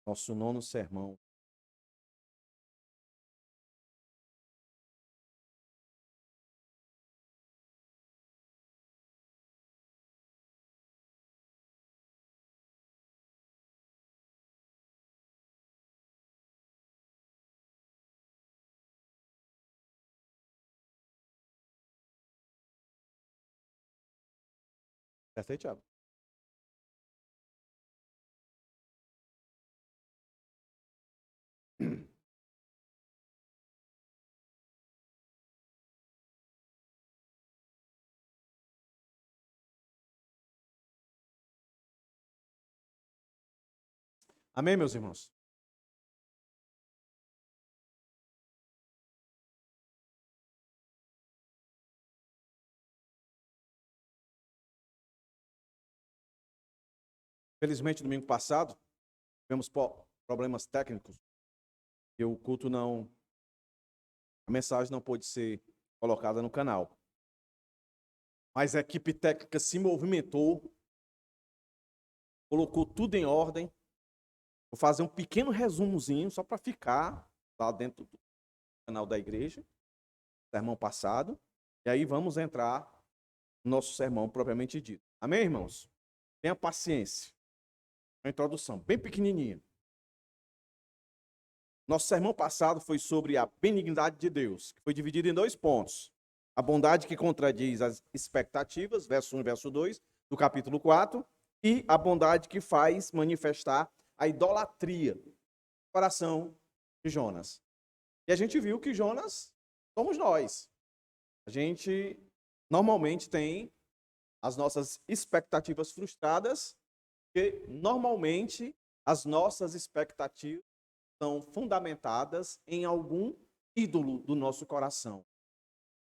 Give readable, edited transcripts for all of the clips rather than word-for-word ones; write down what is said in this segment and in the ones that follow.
Nosso nono sermão. Certo aí, Thiago? Amém, meus irmãos? Felizmente, domingo passado, tivemos problemas técnicos e o culto não... A mensagem não pôde ser colocada no canal. Mas a equipe técnica se movimentou, colocou tudo em ordem. Vou fazer um pequeno resumozinho só para ficar lá dentro do canal da igreja, sermão passado. E aí vamos entrar no nosso sermão propriamente dito. Amém, irmãos? Tenha paciência. Uma introdução bem pequenininha. Nosso sermão passado foi sobre a benignidade de Deus, que foi dividido em 2 pontos. A bondade que contradiz as expectativas, verso 1 e verso 2, do capítulo 4, e a bondade que faz manifestar a idolatria no coração de Jonas. E a gente viu que Jonas somos nós. A gente normalmente tem as nossas expectativas frustradas, porque normalmente as nossas expectativas são fundamentadas em algum ídolo do nosso coração.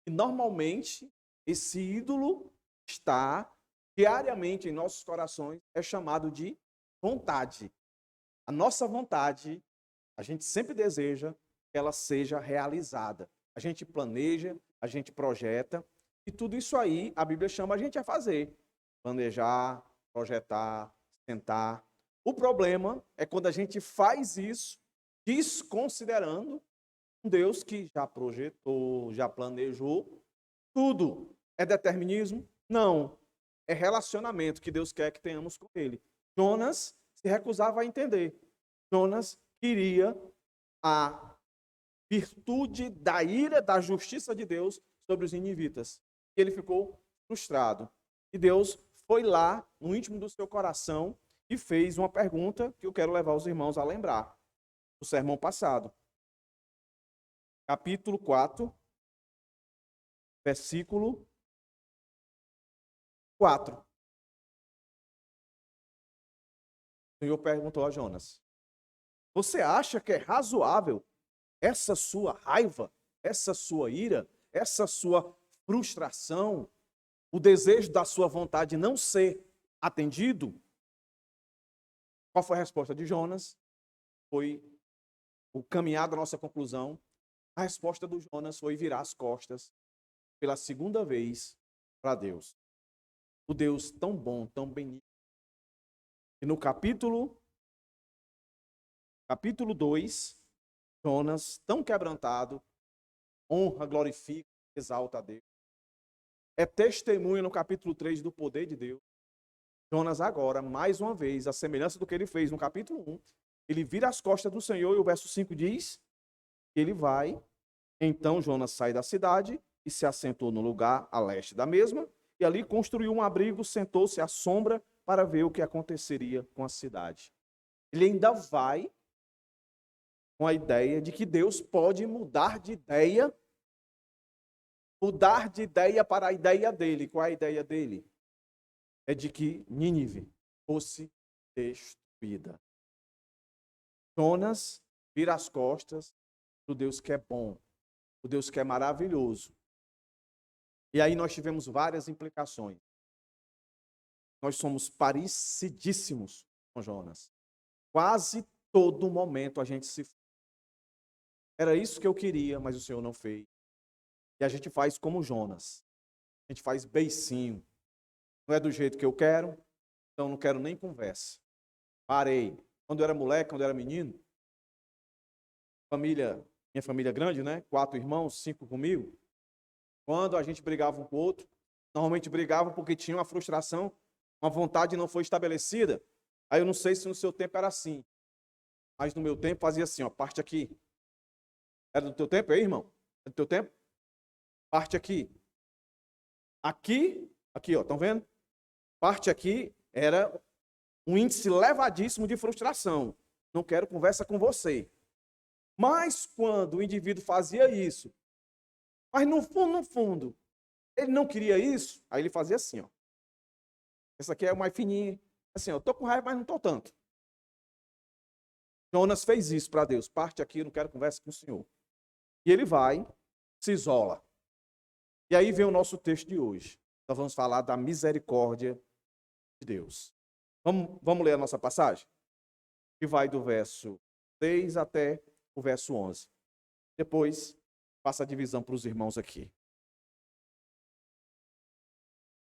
E normalmente esse ídolo está diariamente em nossos corações, é chamado de vontade. A nossa vontade, a gente sempre deseja que ela seja realizada. A gente planeja, a gente projeta, e tudo isso aí a Bíblia chama a gente a fazer. Planejar, projetar, tentar. O problema é quando a gente faz isso desconsiderando um Deus que já projetou, já planejou. Tudo é determinismo? Não. É relacionamento que Deus quer que tenhamos com Ele. Jonas se recusava a entender. Jonas queria a virtude da ira, da justiça de Deus sobre os ninivitas. E ele ficou frustrado. E Deus foi lá, no íntimo do seu coração, e fez uma pergunta que eu quero levar os irmãos a lembrar. O sermão passado. Capítulo 4, versículo 4. O Senhor perguntou a Jonas: você acha que é razoável essa sua raiva, essa sua ira, essa sua frustração, o desejo da sua vontade não ser atendido? Qual foi a resposta de Jonas? Foi o caminhar da nossa conclusão. A resposta do Jonas foi virar as costas pela segunda vez para Deus. O Deus tão bom, tão benigno. E no capítulo 2, Jonas, tão quebrantado, honra, glorifica, exalta a Deus. É testemunho no capítulo 3 do poder de Deus. Jonas agora, mais uma vez, a semelhança do que ele fez no capítulo 1, ele vira as costas do Senhor e o verso 5 diz que ele vai. Então Jonas sai da cidade e se assentou no lugar a leste da mesma, e ali construiu um abrigo, sentou-se à sombra para ver o que aconteceria com a cidade. Ele ainda vai com a ideia de que Deus pode mudar de ideia para a ideia dele. Qual é a ideia dele? É de que Nínive fosse destruída. Jonas vira as costas do Deus que é bom, o Deus que é maravilhoso. E aí nós tivemos várias implicações. Nós somos parecidíssimos com Jonas. Quase todo momento a gente se... Era isso que eu queria, mas o Senhor não fez. E a gente faz como Jonas. A gente faz beicinho. Não é do jeito que eu quero, então não quero nem conversa. Parei. quando eu era moleque, quando eu era menino, minha família grande, né? 4 irmãos, 5 comigo. Quando a gente brigava um com o outro, normalmente brigava porque tinha uma frustração, uma vontade não foi estabelecida. Aí eu não sei se no seu tempo era assim, mas no meu tempo fazia assim, ó, parte aqui. Era do teu tempo aí, irmão? É do teu tempo? Parte aqui. Aqui, ó, estão vendo? Parte aqui era um índice elevadíssimo de frustração. Não quero conversa com você. Mas quando o indivíduo fazia isso, mas no fundo, ele não queria isso, aí ele fazia assim, ó. Essa aqui é o mais fininho. Assim, ó, eu tô com raiva, mas não tô tanto. Jonas fez isso para Deus. Parte aqui, eu não quero conversa com o Senhor. E ele vai, se isola. E aí vem o nosso texto de hoje. Nós vamos falar da misericórdia de Deus. Vamos ler a nossa passagem? Que vai do verso 6 até o verso 11. Depois, passa a divisão para os irmãos aqui.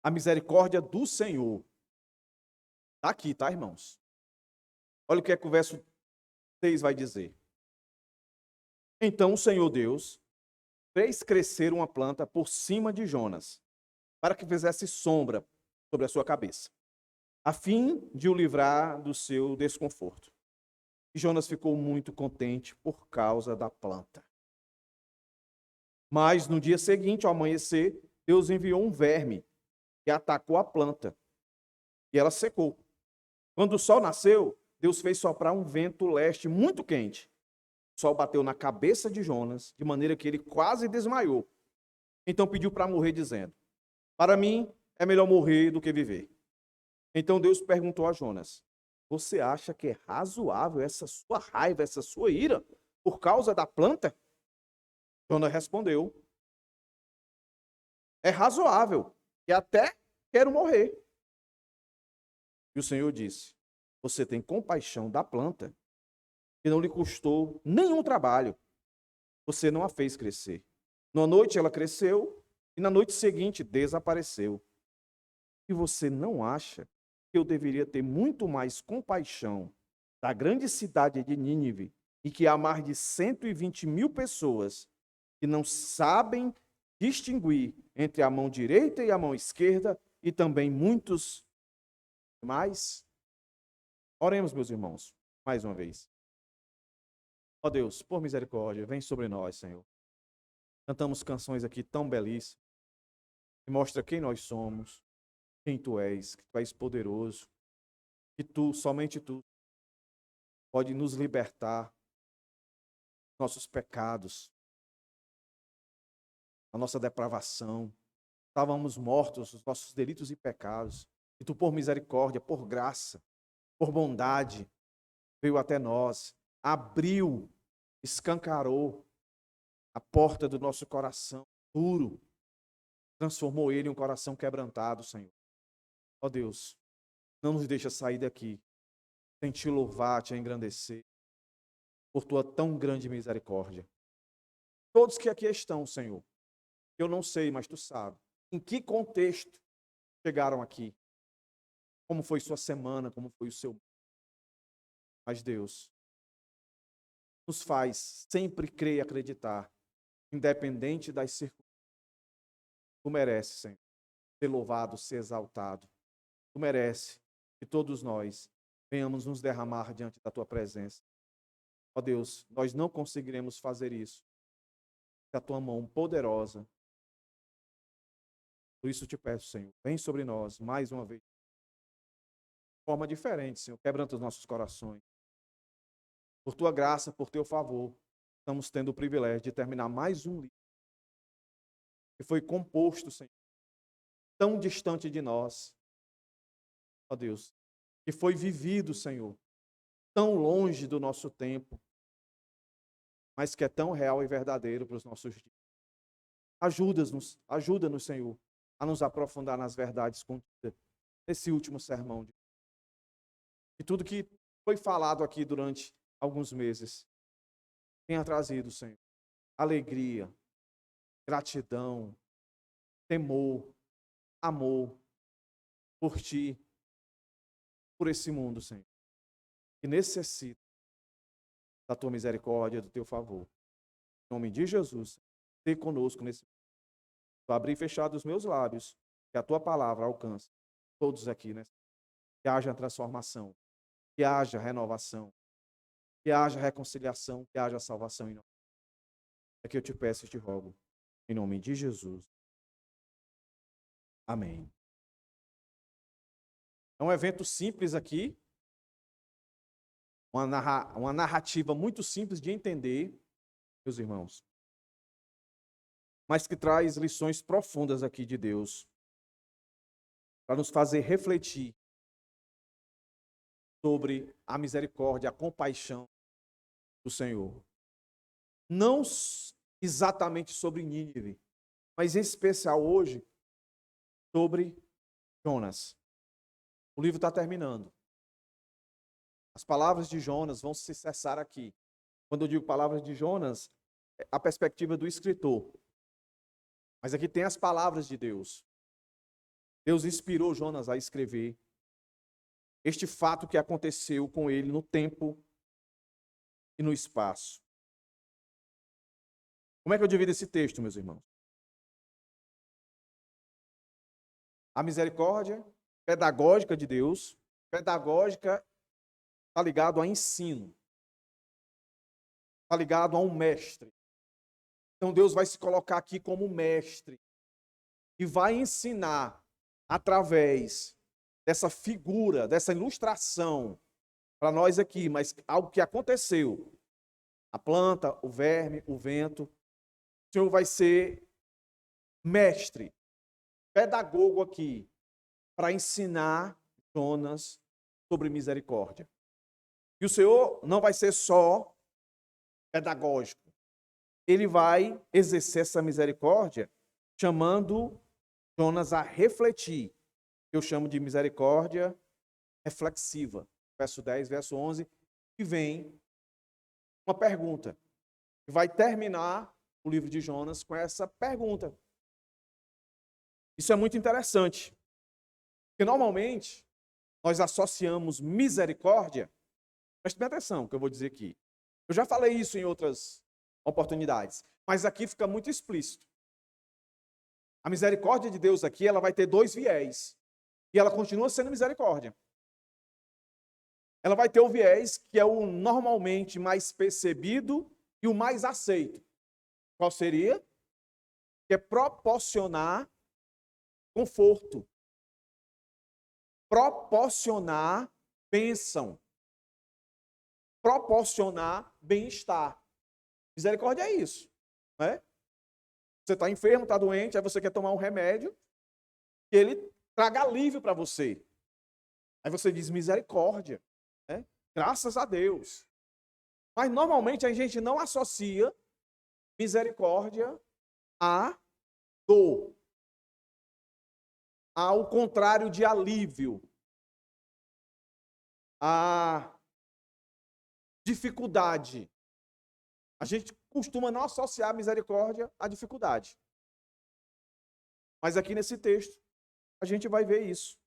A misericórdia do Senhor. Está aqui, tá, irmãos? Olha o que é que o verso 6 vai dizer. Então o Senhor Deus fez crescer uma planta por cima de Jonas, para que fizesse sombra sobre a sua cabeça, a fim de o livrar do seu desconforto. E Jonas ficou muito contente por causa da planta. Mas no dia seguinte, ao amanhecer, Deus enviou um verme que atacou a planta e ela secou. Quando o sol nasceu, Deus fez soprar um vento leste muito quente. O sol bateu na cabeça de Jonas, de maneira que ele quase desmaiou. Então pediu para morrer, dizendo: para mim é melhor morrer do que viver. Então Deus perguntou a Jonas: você acha que é razoável essa sua raiva, essa sua ira, por causa da planta? Jonas respondeu: é razoável, e até quero morrer. E o Senhor disse: você tem compaixão da planta, que não lhe custou nenhum trabalho. Você não a fez crescer. Na noite ela cresceu, e na noite seguinte desapareceu. E você não acha que eu deveria ter muito mais compaixão da grande cidade de Nínive, e que há mais de 120.000 pessoas que não sabem distinguir entre a mão direita e a mão esquerda, e também muitos mais? Oremos, meus irmãos, mais uma vez. Ó Deus, por misericórdia, vem sobre nós, Senhor. Cantamos canções aqui tão belíssimas, que mostra quem nós somos, quem Tu és, que Tu és poderoso, que Tu, somente Tu, pode nos libertar dos nossos pecados, da nossa depravação. Estávamos mortos dos nossos delitos e pecados, e Tu, por misericórdia, por graça, por bondade, veio até nós, abriu, escancarou a porta do nosso coração puro, transformou ele em um coração quebrantado, Senhor. Ó Deus, não nos deixa sair daqui sem Te louvar, Te engrandecer, por Tua tão grande misericórdia. Todos que aqui estão, Senhor, eu não sei, mas Tu sabe, em que contexto chegaram aqui, como foi sua semana, como foi o seu... Mas Deus, nos faz sempre crer e acreditar, independente das circunstâncias. Tu mereces, Senhor, ser louvado, ser exaltado. Tu mereces que todos nós venhamos nos derramar diante da Tua presença. Ó Deus, nós não conseguiremos fazer isso se a Tua mão poderosa. Por isso te peço, Senhor, vem sobre nós mais uma vez. De forma diferente, Senhor, quebranta os nossos corações. Por Tua graça, por Teu favor, estamos tendo o privilégio de terminar mais um livro que foi composto, Senhor, tão distante de nós, ó Deus, que foi vivido, Senhor, tão longe do nosso tempo, mas que é tão real e verdadeiro para os nossos dias. Ajuda-nos, Senhor, a nos aprofundar nas verdades contidas nesse último sermão. E tudo que foi falado aqui durante alguns meses tenha trazido, Senhor, alegria, gratidão, temor, amor por Ti, por esse mundo, Senhor. que necessita da tua misericórdia, do teu favor. Em nome de Jesus, esteja conosco nesse momento. Vou abrir e fechar os meus lábios, que a tua palavra alcance todos aqui, né? Que haja transformação, que haja renovação, que haja reconciliação, que haja salvação em nós. É que eu te peço e te rogo, em nome de Jesus. Amém. É um evento simples aqui, uma narrativa muito simples de entender, meus irmãos, mas que traz lições profundas aqui de Deus, para nos fazer refletir sobre a misericórdia, a compaixão do Senhor. Não exatamente sobre Nínive, mas em especial hoje sobre Jonas. O livro está terminando. As palavras de Jonas vão se cessar aqui. Quando eu digo palavras de Jonas, é a perspectiva do escritor. Mas aqui tem as palavras de Deus. Deus inspirou Jonas a escrever este fato que aconteceu com ele no tempo e no espaço. Como é que eu divido esse texto, meus irmãos? A misericórdia pedagógica de Deus, pedagógica está ligado a ensino, está ligado a um mestre. Então Deus vai se colocar aqui como mestre e vai ensinar através dessa figura, dessa ilustração para nós aqui, mas algo que aconteceu. A planta, o verme, o vento. O Senhor vai ser mestre, pedagogo aqui, para ensinar Jonas sobre misericórdia. E o Senhor não vai ser só pedagógico. Ele vai exercer essa misericórdia chamando Jonas a refletir. Eu chamo de misericórdia reflexiva. Verso 10, verso 11, que vem uma pergunta. Que vai terminar o livro de Jonas com essa pergunta. Isso é muito interessante. Porque normalmente nós associamos misericórdia. Preste bem atenção no que eu vou dizer aqui. Eu já falei isso em outras oportunidades, mas aqui fica muito explícito. A misericórdia de Deus aqui, ela vai ter dois viés. E ela continua sendo misericórdia. Ela vai ter o viés que é o normalmente mais percebido e o mais aceito. Qual seria? Que é proporcionar conforto. Proporcionar bênção. Proporcionar bem-estar. Misericórdia é isso, né? Você está enfermo, está doente, aí você quer tomar um remédio que ele traga alívio para você. Aí você diz misericórdia, né? Graças a Deus. Mas normalmente a gente não associa misericórdia a dor, ao contrário de alívio, a dificuldade. A gente costuma não associar misericórdia à dificuldade. Mas aqui nesse texto, a gente vai ver isso.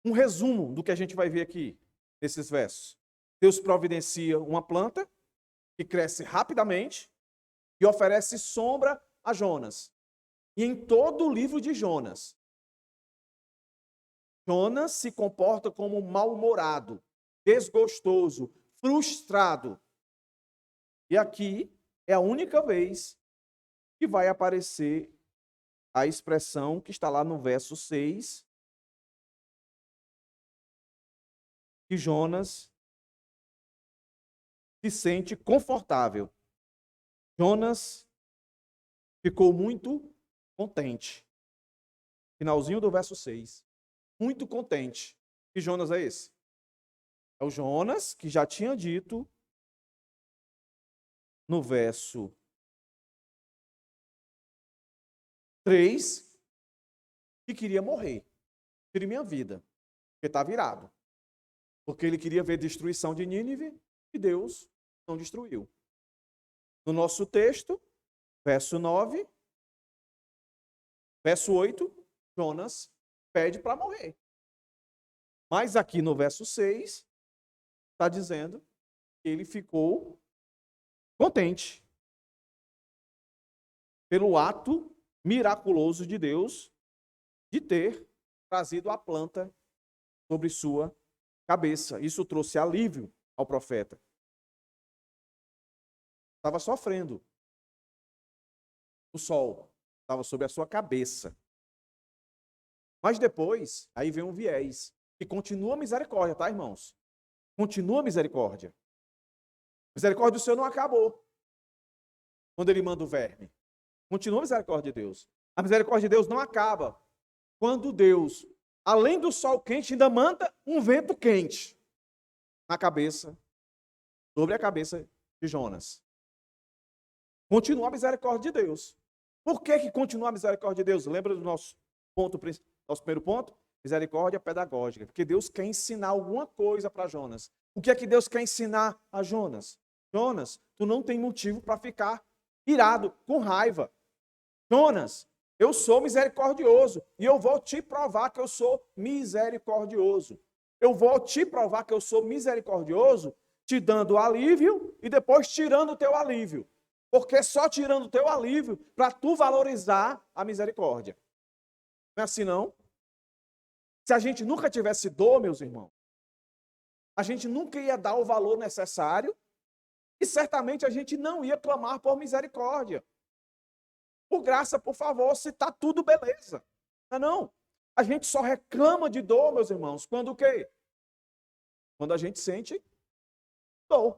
Um resumo do que a gente vai ver aqui, nesses versos. Deus providencia uma planta que cresce rapidamente e oferece sombra a Jonas. E em todo o livro de Jonas, Jonas se comporta como mal-humorado, desgostoso, frustrado. E aqui é a única vez que vai aparecer a expressão que está lá no verso 6, que Jonas se sente confortável. Jonas ficou muito contente. Finalzinho do verso 6. Muito contente. Que Jonas é esse? É o Jonas que já tinha dito no verso 3 que queria morrer. Queria minha vida. Porque está virado. Porque ele queria ver destruição de Nínive e Deus não destruiu. No nosso texto, verso 9, verso 8, Jonas pede para morrer. Mas aqui no verso 6, está dizendo que ele ficou contente pelo ato miraculoso de Deus de ter trazido a planta sobre sua cabeça. Isso trouxe alívio ao profeta. Estava sofrendo. O sol estava sobre a sua cabeça. Mas depois, aí vem um viés. E continua a misericórdia, tá, irmãos? Continua a misericórdia. A misericórdia do Senhor não acabou quando ele manda o verme. Continua a misericórdia de Deus. A misericórdia de Deus não acaba quando Deus, além do sol quente, ainda manda um vento quente na cabeça, sobre a cabeça de Jonas. Continua a misericórdia de Deus. Por que continua a misericórdia de Deus? Lembra do nosso primeiro ponto? Misericórdia pedagógica. Porque Deus quer ensinar alguma coisa para Jonas. O que é que Deus quer ensinar a Jonas? Jonas, tu não tem motivo para ficar irado, com raiva. Jonas, eu sou misericordioso e eu vou te provar que eu sou misericordioso. Eu vou te provar que eu sou misericordioso, te dando alívio e depois tirando o teu alívio. Porque só tirando o teu alívio para tu valorizar a misericórdia. Não é assim, não? Se a gente nunca tivesse dor, meus irmãos, a gente nunca ia dar o valor necessário e certamente a gente não ia clamar por misericórdia. Por graça, por favor, se está tudo beleza. Não é não? A gente só reclama de dor, meus irmãos, quando o quê? Quando a gente sente dor.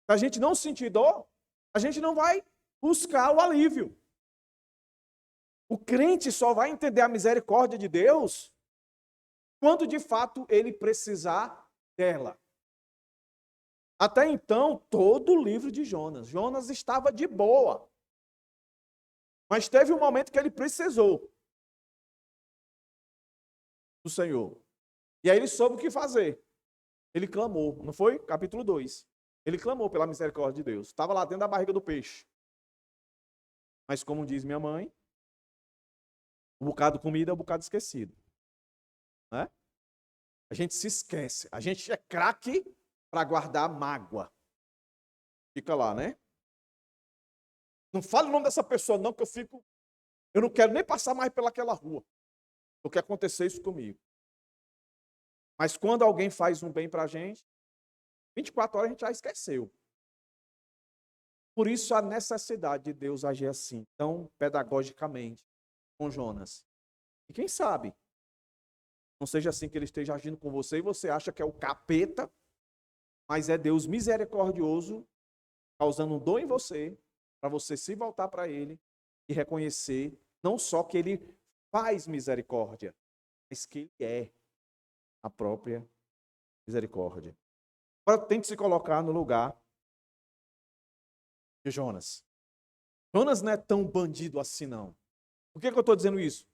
Se a gente não sentir dor, a gente não vai buscar o alívio. O crente só vai entender a misericórdia de Deus quando de fato ele precisar dela. Até então, todo o livro de Jonas estava de boa. Mas teve um momento que ele precisou do Senhor. E aí ele soube o que fazer. Ele clamou, não foi? Capítulo 2. Ele clamou pela misericórdia de Deus. Estava lá dentro da barriga do peixe. Mas como diz minha mãe, um bocado de comida é um bocado esquecido. Né? A gente se esquece. A gente é craque para guardar mágoa. Fica lá, né? Não fale o nome dessa pessoa não, que eu não quero nem passar mais pelaquela rua. Porque aconteceu isso comigo. Mas quando alguém faz um bem para a gente, 24 horas a gente já esqueceu. Por isso a necessidade de Deus agir assim, tão pedagogicamente, com Jonas. E quem sabe, não seja assim que ele esteja agindo com você e você acha que é o capeta, mas é Deus misericordioso, causando um dor em você, para você se voltar para ele e reconhecer não só que ele faz misericórdia, mas que ele é a própria misericórdia. Agora tente se colocar no lugar de Jonas. Jonas não é tão bandido assim, não. Por que eu estou dizendo isso?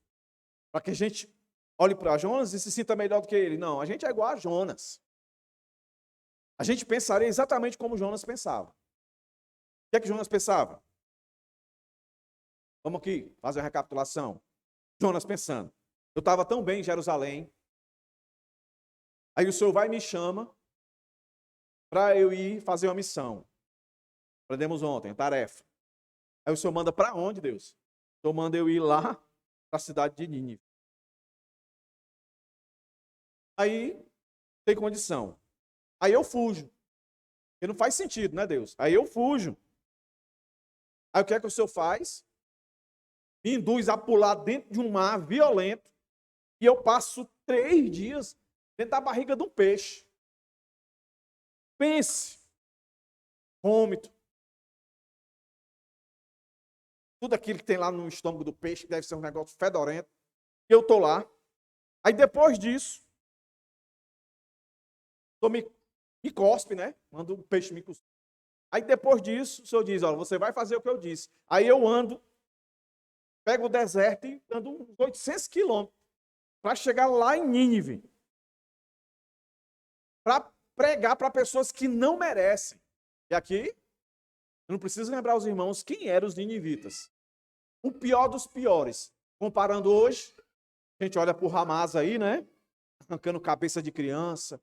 Para que a gente olhe para Jonas e se sinta melhor do que ele. Não, a gente é igual a Jonas. A gente pensaria exatamente como Jonas pensava. O que é que Jonas pensava? Vamos aqui fazer uma recapitulação. Jonas pensando, eu estava tão bem em Jerusalém, aí o Senhor vai e me chama para eu ir fazer uma missão. Aprendemos ontem, a tarefa. Aí o Senhor manda para onde, Deus? O Senhor manda eu ir lá para a cidade de Nínive. Aí tem condição. Aí eu fujo. Porque não faz sentido, né, Deus? Aí eu fujo. Aí o que é que o Senhor faz? Me induz a pular dentro de um mar violento e eu passo 3 dias dentro da barriga de um peixe. Pense. Vômito. Tudo aquilo que tem lá no estômago do peixe, que deve ser um negócio fedorento. E eu estou lá. Aí depois disso, me cospe, né? Manda o peixe me cuspir. Aí depois disso, o Senhor diz, olha, você vai fazer o que eu disse. Aí eu ando, pego o deserto e ando uns 800 quilômetros para chegar lá em Nínive. Para pregar para pessoas que não merecem. E aqui, eu não preciso lembrar os irmãos quem eram os ninivitas. O pior dos piores. Comparando hoje, a gente olha para o Hamas aí, né? arrancando cabeça de criança,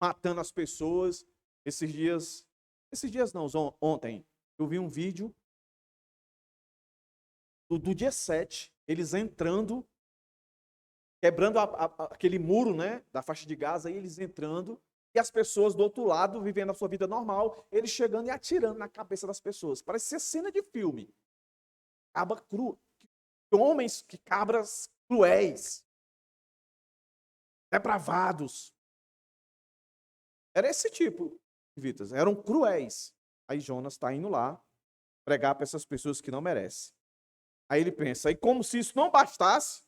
matando as pessoas. Esses dias não, ontem, eu vi um vídeo do dia 7, eles entrando, quebrando aquele muro, né, da faixa de Gaza, e eles entrando, e as pessoas do outro lado vivendo a sua vida normal, eles chegando e atirando na cabeça das pessoas. Parece ser cena de filme. Cabra cru, homens, que cabras cruéis, depravados. Era esse tipo de vidas, eram cruéis. Aí Jonas está indo lá pregar para essas pessoas que não merecem. Aí ele pensa, e como se isso não bastasse,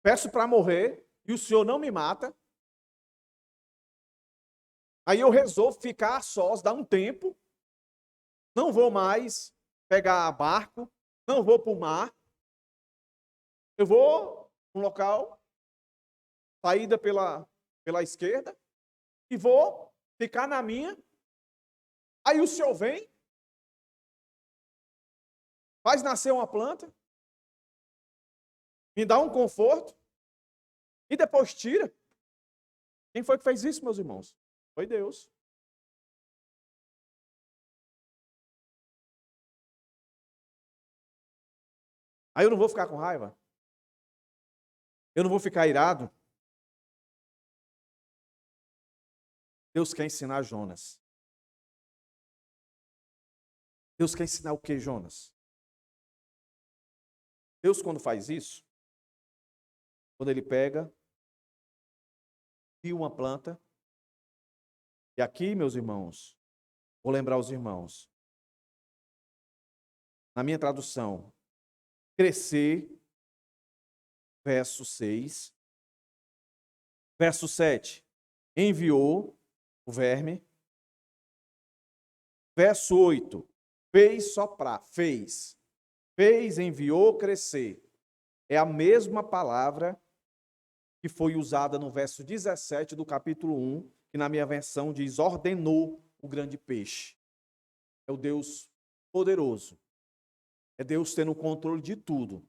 peço para morrer e o Senhor não me mata. Aí eu resolvo ficar a sós, dar um tempo, não vou mais pegar barco, não vou para o mar, eu vou para um local, saída pela esquerda, e vou ficar na minha. Aí o Senhor vem, faz nascer uma planta, me dá um conforto, e depois tira. Quem foi que fez isso, meus irmãos? Foi Deus. Aí eu não vou ficar com raiva? Eu não vou ficar irado? Deus quer ensinar Jonas. Deus quer ensinar o que, Jonas? Deus, quando faz isso, quando ele pega e uma planta, e aqui, meus irmãos, vou lembrar os irmãos, na minha tradução, crescer, verso 6, verso 7, enviou o verme, verso 8, fez soprar, fez, enviou crescer. É a mesma palavra que foi usada no verso 17 do capítulo 1, que na minha versão diz, ordenou o grande peixe. É o Deus poderoso. É Deus tendo o controle de tudo.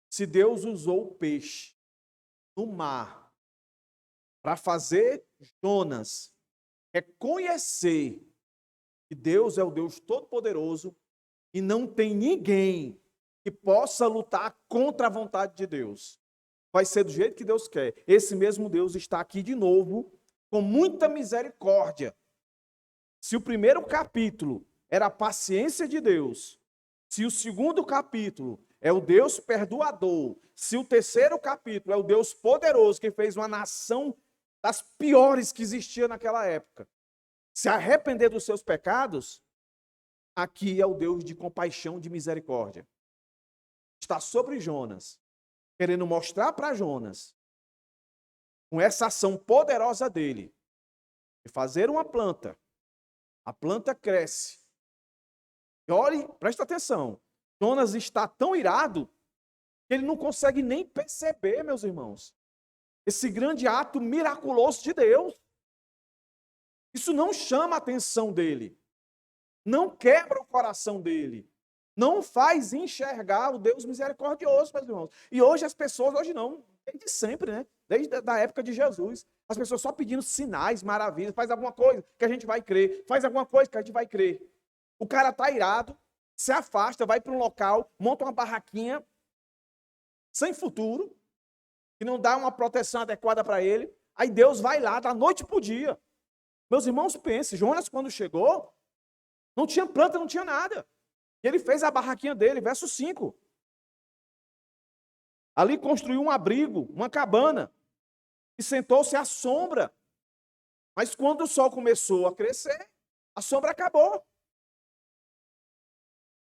Se Deus usou o peixe no mar para fazer Jonas reconhecer que Deus é o Deus todo-poderoso e não tem ninguém que possa lutar contra a vontade de Deus. Vai ser do jeito que Deus quer. Esse mesmo Deus está aqui de novo, com muita misericórdia. Se o primeiro capítulo era a paciência de Deus, se o segundo capítulo é o Deus perdoador, se o terceiro capítulo é o Deus poderoso que fez uma nação das piores que existia naquela época se arrepender dos seus pecados, aqui é o Deus de compaixão, de misericórdia. Está sobre Jonas, querendo mostrar para Jonas, com essa ação poderosa dele, de fazer uma planta, a planta cresce. E olhe, presta atenção, Jonas está tão irado que ele não consegue nem perceber, meus irmãos, esse grande ato miraculoso de Deus. Isso não chama a atenção dele, não quebra o coração dele, não faz enxergar o Deus misericordioso, meus irmãos. E hoje as pessoas, hoje não, desde sempre, né? Desde a época de Jesus, as pessoas só pedindo sinais, maravilhas, faz alguma coisa que a gente vai crer, faz alguma coisa que a gente vai crer. O cara está irado, se afasta, vai para um local, monta uma barraquinha, sem futuro, que não dá uma proteção adequada para ele, aí Deus vai lá, da noite para o dia. Meus irmãos, pensem, Jonas quando chegou, não tinha planta, não tinha nada. E ele fez a barraquinha dele, verso 5. Ali construiu um abrigo, uma cabana, e sentou-se à sombra. Mas quando o sol começou a crescer, a sombra acabou.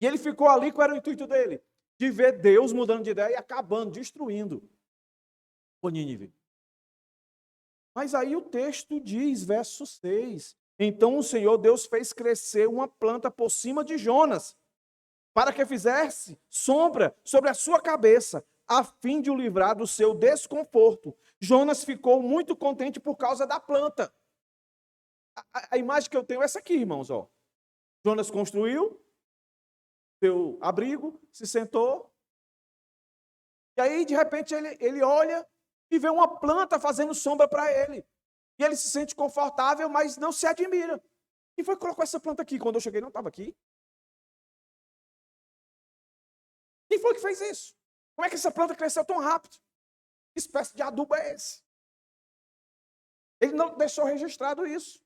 E ele ficou ali, qual era o intuito dele? De ver Deus mudando de ideia e acabando, destruindo o Nínive. Mas aí o texto diz, verso 6, então o Senhor Deus fez crescer uma planta por cima de Jonas, para que fizesse sombra sobre a sua cabeça, a fim de o livrar do seu desconforto. Jonas ficou muito contente por causa da planta. A imagem que eu tenho é essa aqui, irmãos. Ó. Jonas construiu seu abrigo, se sentou, E aí, de repente, ele olha e vê uma planta fazendo sombra para ele. E ele se sente confortável, mas não se admira. Quem foi que colocou essa planta aqui? Quando eu cheguei, não estava aqui. Quem foi que fez isso? Como é que essa planta cresceu tão rápido? Que espécie de adubo é esse? Ele não deixou registrado isso.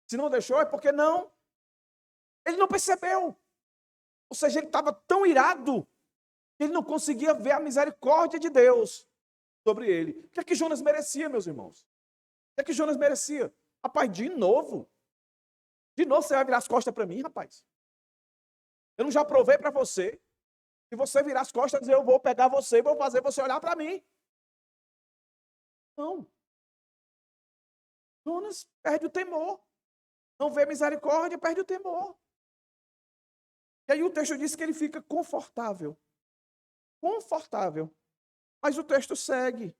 Se não deixou, é porque não. Ele não percebeu. Ou seja, ele estava tão irado que ele não conseguia ver a misericórdia de Deus sobre ele. O que é que Jonas merecia, meus irmãos? O que é que Jonas merecia? Rapaz, de novo você vai virar as costas para mim, rapaz. Eu não já provei para você. Se você virar as costas, eu vou pegar você e vou fazer você olhar para mim. Não. Jonas perde o temor. Não vê misericórdia, perde o temor. E aí o texto diz que ele fica confortável. Confortável. Mas o texto segue.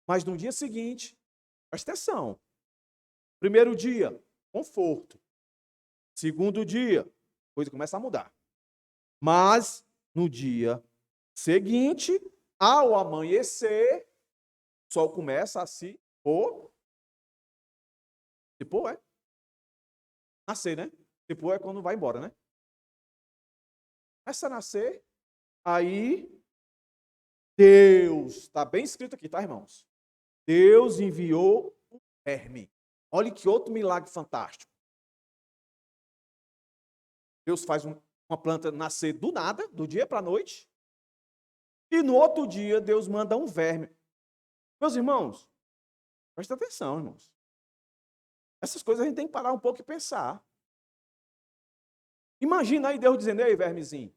Mas no dia seguinte, presta atenção. Primeiro dia, conforto. Segundo dia, a coisa começa a mudar. Mas no dia seguinte, ao amanhecer, o sol começa a se pôr. Se pôr, é? Nascer, né? Se pôr é quando vai embora, né? Começa a nascer, aí Deus, está bem escrito aqui, tá, irmãos? Deus enviou um verme. Olha que outro milagre fantástico. Deus faz uma planta nascer do nada, do dia para a noite, e no outro dia Deus manda um verme. Meus irmãos, presta atenção, irmãos. Essas coisas a gente tem que parar um pouco e pensar. Imagina aí Deus dizendo: ei, vermezinho,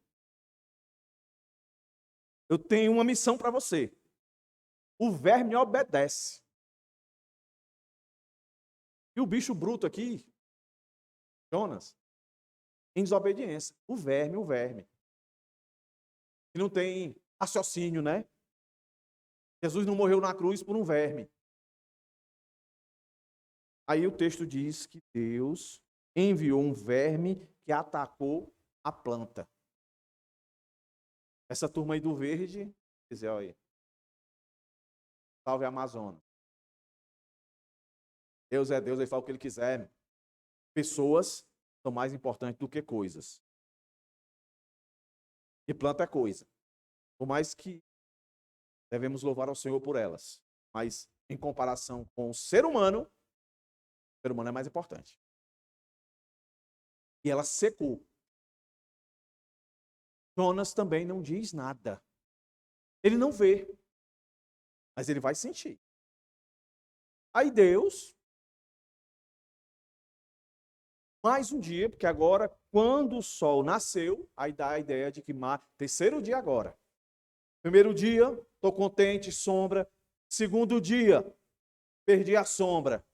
eu tenho uma missão para você. O verme obedece. E o bicho bruto aqui, Jonas, em desobediência. O verme. Que não tem raciocínio, né? Jesus não morreu na cruz por um verme. Aí o texto diz que Deus enviou um verme que atacou a planta. Essa turma aí do verde, dizer, olha, salve a Amazônia. Deus é Deus, ele fala o que ele quiser. Pessoas são mais importantes do que coisas. E planta é coisa. Por mais que devemos louvar ao Senhor por elas. Mas em comparação com o ser humano é mais importante. E ela secou. Jonas também não diz nada. Ele não vê, mas ele vai sentir. Aí Deus, mais um dia, porque agora, quando o sol nasceu, aí dá a ideia de que terceiro dia agora. Primeiro dia, estou contente, sombra. Segundo dia, perdi a sombra.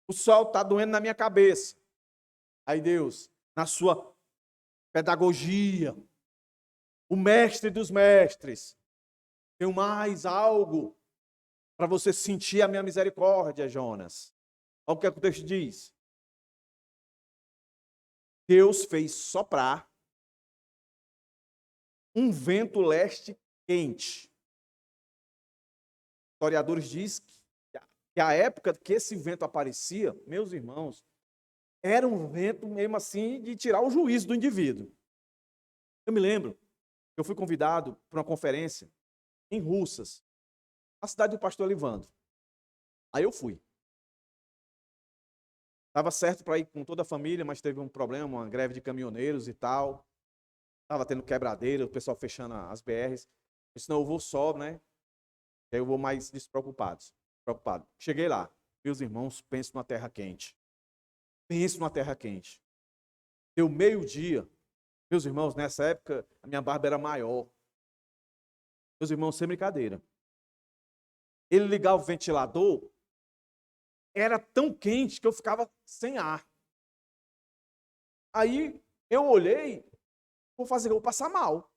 O sol está doendo na minha cabeça. Aí Deus, na sua pedagogia, o mestre dos mestres, tem mais algo para você sentir a minha misericórdia, Jonas. Olha o que o texto diz. Deus fez soprar um vento leste quente. Historiadores dizem que a época que esse vento aparecia, meus irmãos, era um vento mesmo assim de tirar o juízo do indivíduo. Eu me lembro, eu fui convidado para uma conferência em Russas, na cidade do pastor Livandro. Aí eu fui. Estava certo para ir com toda a família, mas teve um problema, uma greve de caminhoneiros e tal. Estava tendo quebradeira, o pessoal fechando as BRs. Eu disse, não, eu vou só, né? Aí eu vou mais despreocupado. Cheguei lá. Meus irmãos, penso numa terra quente. Penso numa terra quente. Deu meio-dia. Meus irmãos, nessa época, a minha barba era maior. Meus irmãos, sem brincadeira. Ele ligava o ventilador, era tão quente que eu ficava sem ar. Aí eu olhei, vou passar mal.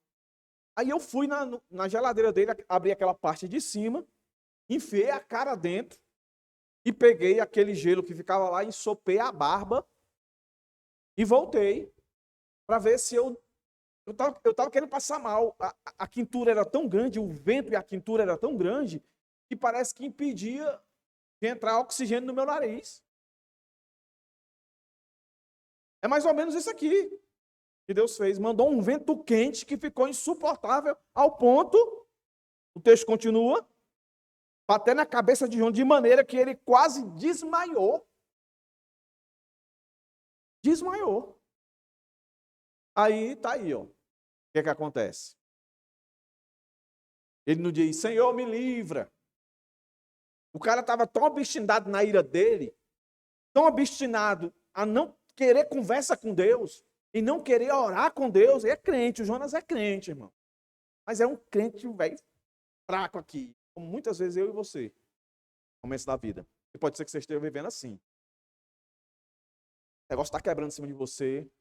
Aí eu fui na geladeira dele, abri aquela parte de cima, enfiei a cara dentro e peguei aquele gelo que ficava lá, ensopei a barba e voltei para ver se eu Eu tava querendo passar mal. A quintura era tão grande, o vento e a quintura era tão grande, que parece que impedia de entrar oxigênio no meu nariz. É mais ou menos isso aqui que Deus fez. Mandou um vento quente que ficou insuportável ao ponto, o texto continua, bater na cabeça de João de maneira que ele quase desmaiou. Desmaiou. Aí, tá aí, ó. O que é que acontece? Ele não diz, Senhor, me livra. O cara estava tão obstinado na ira dele, tão obstinado a não querer conversa com Deus, e não querer orar com Deus. Ele é crente, o Jonas é crente, irmão. Mas é um crente, velho, fraco aqui. Como muitas vezes eu e você, no começo da vida. E pode ser que você esteja vivendo assim. O negócio está quebrando em cima de você.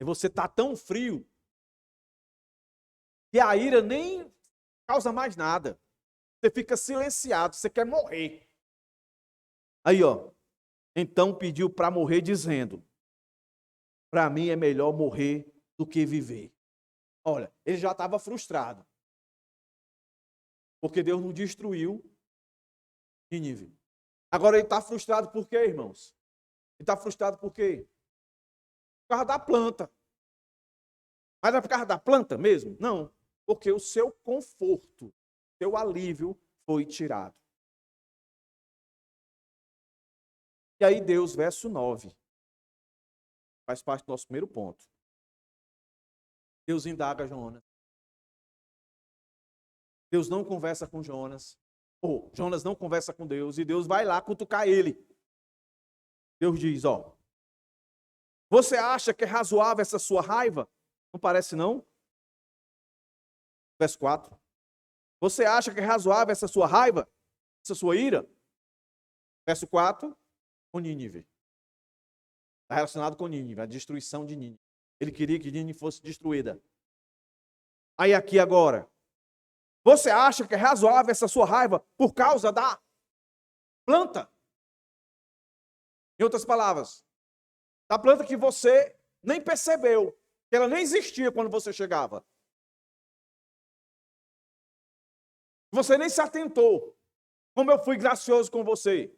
E você está tão frio que a ira nem causa mais nada. Você fica silenciado, você quer morrer. Aí, ó. Então pediu para morrer dizendo, para mim é melhor morrer do que viver. Olha, ele já estava frustrado. Porque Deus não destruiu Nínive. Agora ele está frustrado por quê, irmãos? Ele está frustrado por quê? Por causa da planta. Mas é por causa da planta mesmo? Não. Porque o seu conforto, seu alívio foi tirado. E aí Deus, verso 9, faz parte do nosso primeiro ponto. Deus indaga Jonas. Deus não conversa com Jonas. Ou Jonas não conversa com Deus e Deus vai lá cutucar ele. Deus diz, ó, você acha que é razoável essa sua raiva? Não parece não? Verso 4. Você acha que é razoável essa sua raiva? Essa sua ira? Verso 4. Com Nínive. Está relacionado com Nínive, a destruição de Nínive. Ele queria que Nínive fosse destruída. Aí aqui agora. Você acha que é razoável essa sua raiva por causa da planta? Em outras palavras, da planta que você nem percebeu, que ela nem existia quando você chegava. Você nem se atentou. Como eu fui gracioso com você.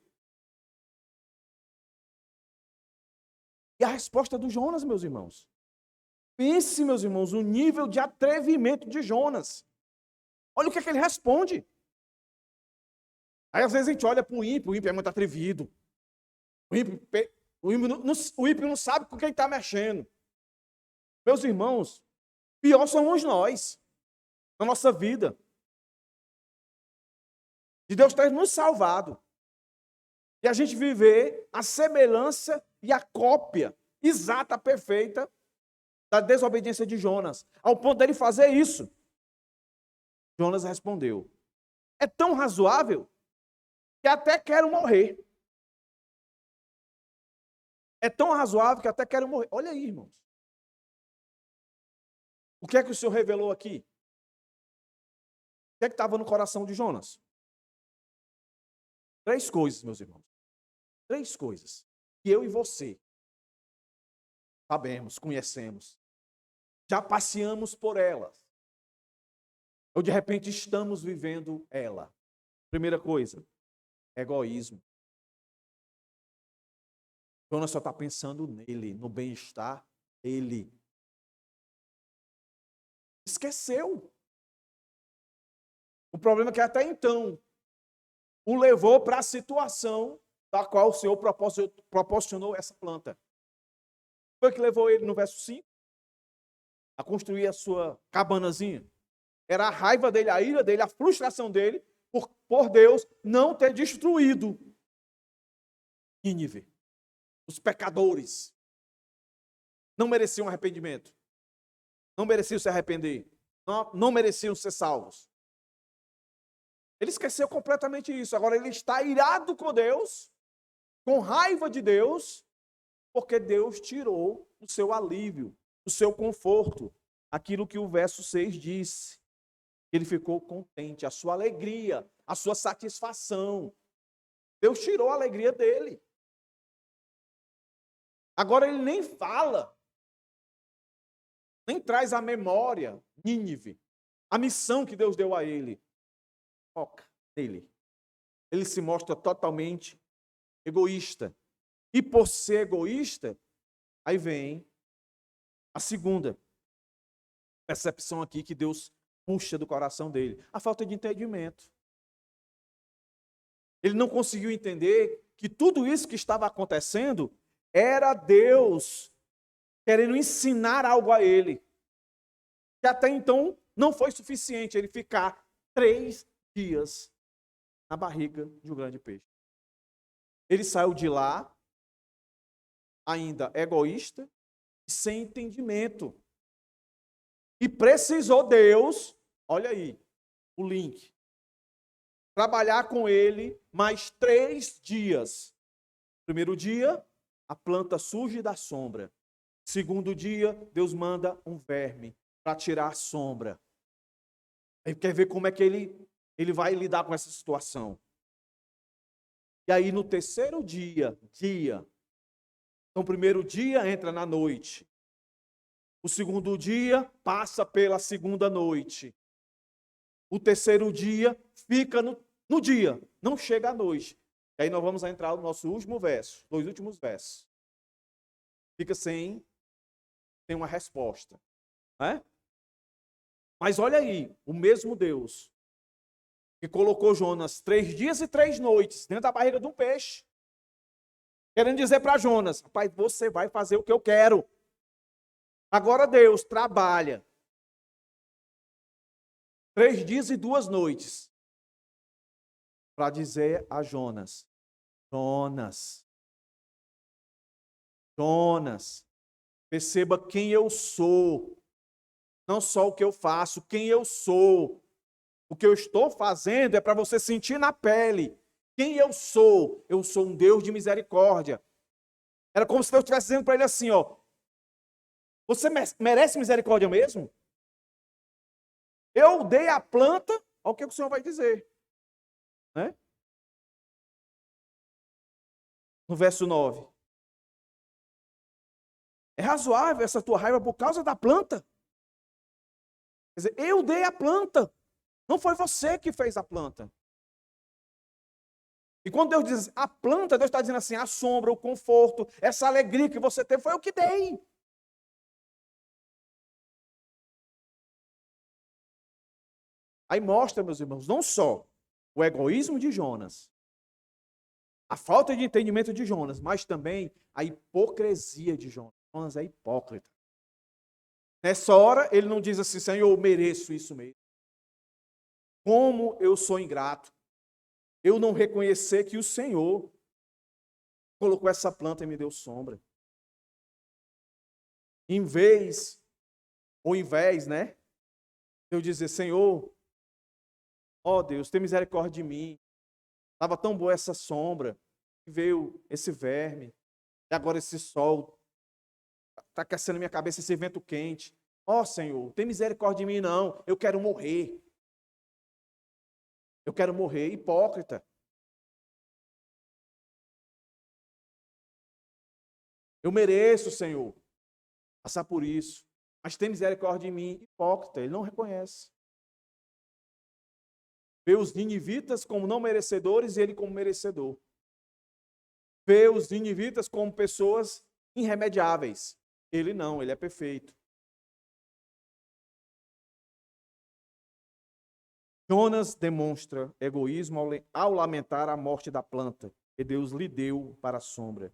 E a resposta do Jonas, meus irmãos. Pense, meus irmãos, o nível de atrevimento de Jonas. Olha o que é que ele responde. Aí às vezes a gente olha para o ímpio é muito atrevido. O ímpio não sabe com quem está mexendo. Meus irmãos, pior somos nós, na nossa vida. De Deus ter nos salvado. E a gente viver a semelhança e a cópia exata, perfeita, da desobediência de Jonas. Ao ponto dele fazer isso. Jonas respondeu, é tão razoável que até quero morrer. É tão razoável que até quero morrer. Olha aí, irmãos. O que é que o Senhor revelou aqui? O que é que estava no coração de Jonas? 3 coisas, meus irmãos. 3 coisas que eu e você sabemos, conhecemos. Já passeamos por elas. Ou de repente estamos vivendo ela. Primeira coisa, egoísmo. Jonas só está pensando nele, no bem-estar dele. Esqueceu. O problema é que até então o levou para a situação da qual o Senhor proporcionou essa planta. Foi que levou ele no verso 5 a construir a sua cabanazinha. Era a raiva dele, a ira dele, a frustração dele por Deus não ter destruído Nínive. Os pecadores não mereciam arrependimento. Não mereciam se arrepender. Não mereciam ser salvos. Ele esqueceu completamente isso. Agora ele está irado com Deus, com raiva de Deus, porque Deus tirou o seu alívio, o seu conforto. Aquilo que o verso 6 disse. Ele ficou contente, a sua alegria, a sua satisfação. Deus tirou a alegria dele. Agora ele nem fala nem traz à memória Nínive, a missão que Deus deu a ele. Foca nele. Ele se mostra totalmente egoísta. E por ser egoísta, aí vem a segunda percepção aqui que Deus puxa do coração dele: a falta de entendimento. Ele não conseguiu entender que tudo isso que estava acontecendo era Deus querendo ensinar algo a ele. Que até então não foi suficiente ele ficar 3 dias na barriga de um grande peixe. Ele saiu de lá ainda egoísta e sem entendimento. E precisou Deus, olha aí, o link, trabalhar com ele mais 3 dias. Primeiro dia, a planta surge da sombra. Segundo dia, Deus manda um verme para tirar a sombra. Ele quer ver como é que ele vai lidar com essa situação. E aí no terceiro dia, então o primeiro dia entra na noite. O segundo dia passa pela segunda noite. O terceiro dia fica no dia, não chega à noite. E aí nós vamos entrar no nosso último verso, 2 últimos versos. Fica sem uma resposta. Né? Mas olha aí, o mesmo Deus que colocou Jonas 3 dias e 3 noites dentro da barriga de um peixe, querendo dizer para Jonas: rapaz, você vai fazer o que eu quero. Agora Deus trabalha 3 dias e 2 noites para dizer a Jonas: Jonas, perceba quem eu sou. Não só o que eu faço, quem eu sou. O que eu estou fazendo é para você sentir na pele quem eu sou. Eu sou um Deus de misericórdia. Era como se Deus estivesse dizendo para ele assim, ó: você merece misericórdia mesmo? Eu dei a planta, olha o que o Senhor vai dizer. Né? No verso 9. É razoável essa tua raiva por causa da planta? Quer dizer, eu dei a planta. Não foi você que fez a planta. E quando Deus diz a planta, Deus está dizendo assim: a sombra, o conforto, essa alegria que você teve, foi eu que dei. Aí mostra, meus irmãos, não só o egoísmo de Jonas, a falta de entendimento de Jonas, mas também a hipocrisia de Jonas. Jonas é hipócrita. Nessa hora, ele não diz assim: Senhor, eu mereço isso mesmo. Como eu sou ingrato. Eu não reconhecer que o Senhor colocou essa planta e me deu sombra. Em vez, né? Eu dizer: Senhor, ó Deus, tem misericórdia de mim. Estava tão boa essa sombra, veio esse verme, e agora esse sol está aquecendo minha cabeça, esse vento quente. Ó Senhor, tem misericórdia de mim não, eu quero morrer. Eu quero morrer, hipócrita. Eu mereço, Senhor, passar por isso. Mas tem misericórdia de mim, hipócrita, ele não reconhece. Vê os ninivitas como não merecedores e ele como merecedor. Vê os ninivitas como pessoas irremediáveis. Ele não, ele é perfeito. Jonas demonstra egoísmo ao lamentar a morte da planta que Deus lhe deu para a sombra.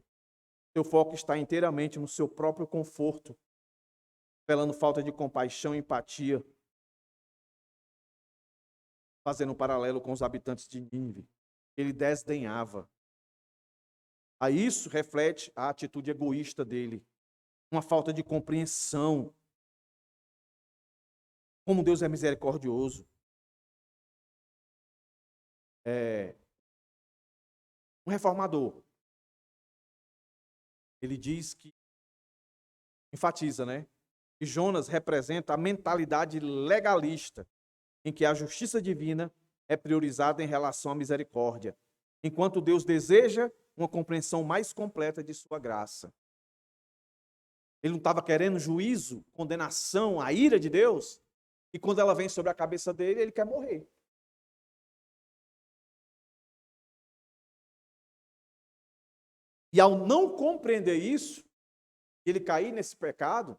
Seu foco está inteiramente no seu próprio conforto, revelando falta de compaixão e empatia, fazendo um paralelo com os habitantes de Nínive. Ele desdenhava. A isso reflete a atitude egoísta dele, uma falta de compreensão. Como Deus é misericordioso. Um reformador, ele diz que, enfatiza, né? Que Jonas representa a mentalidade legalista, em que a justiça divina é priorizada em relação à misericórdia, enquanto Deus deseja uma compreensão mais completa de sua graça. Ele não estava querendo juízo, condenação, a ira de Deus? E quando ela vem sobre a cabeça dele, ele quer morrer. E ao não compreender isso, ele cair nesse pecado,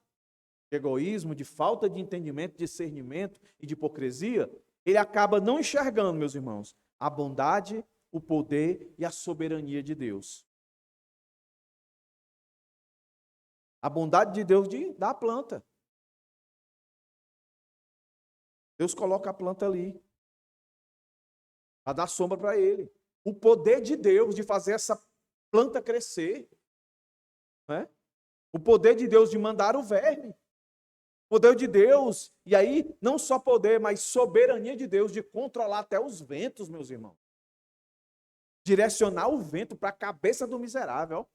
de egoísmo, de falta de entendimento, de discernimento e de hipocrisia, ele acaba não enxergando, meus irmãos, a bondade, o poder e a soberania de Deus. A bondade de Deus de dar a planta. Deus coloca a planta ali, para dar sombra para ele. O poder de Deus de fazer essa planta crescer. Né? O poder de Deus de mandar o verme. O poder de Deus, e aí não só poder, mas soberania de Deus de controlar até os ventos, meus irmãos. Direcionar o vento para a cabeça do miserável.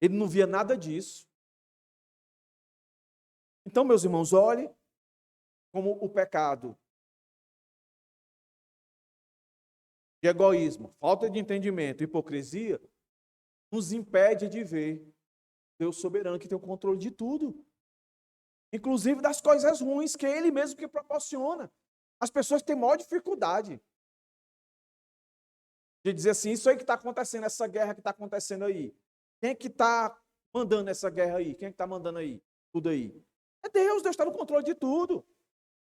Ele não via nada disso. Então, meus irmãos, olhe como o pecado de egoísmo, falta de entendimento, hipocrisia, nos impede de ver Deus soberano que tem o controle de tudo. Inclusive das coisas ruins que é Ele mesmo que proporciona. As pessoas têm maior dificuldade de dizer assim, isso aí que está acontecendo, essa guerra que está acontecendo aí. Quem é que está mandando essa guerra aí? Quem é que está mandando aí? Tudo aí. É Deus, Deus está no controle de tudo.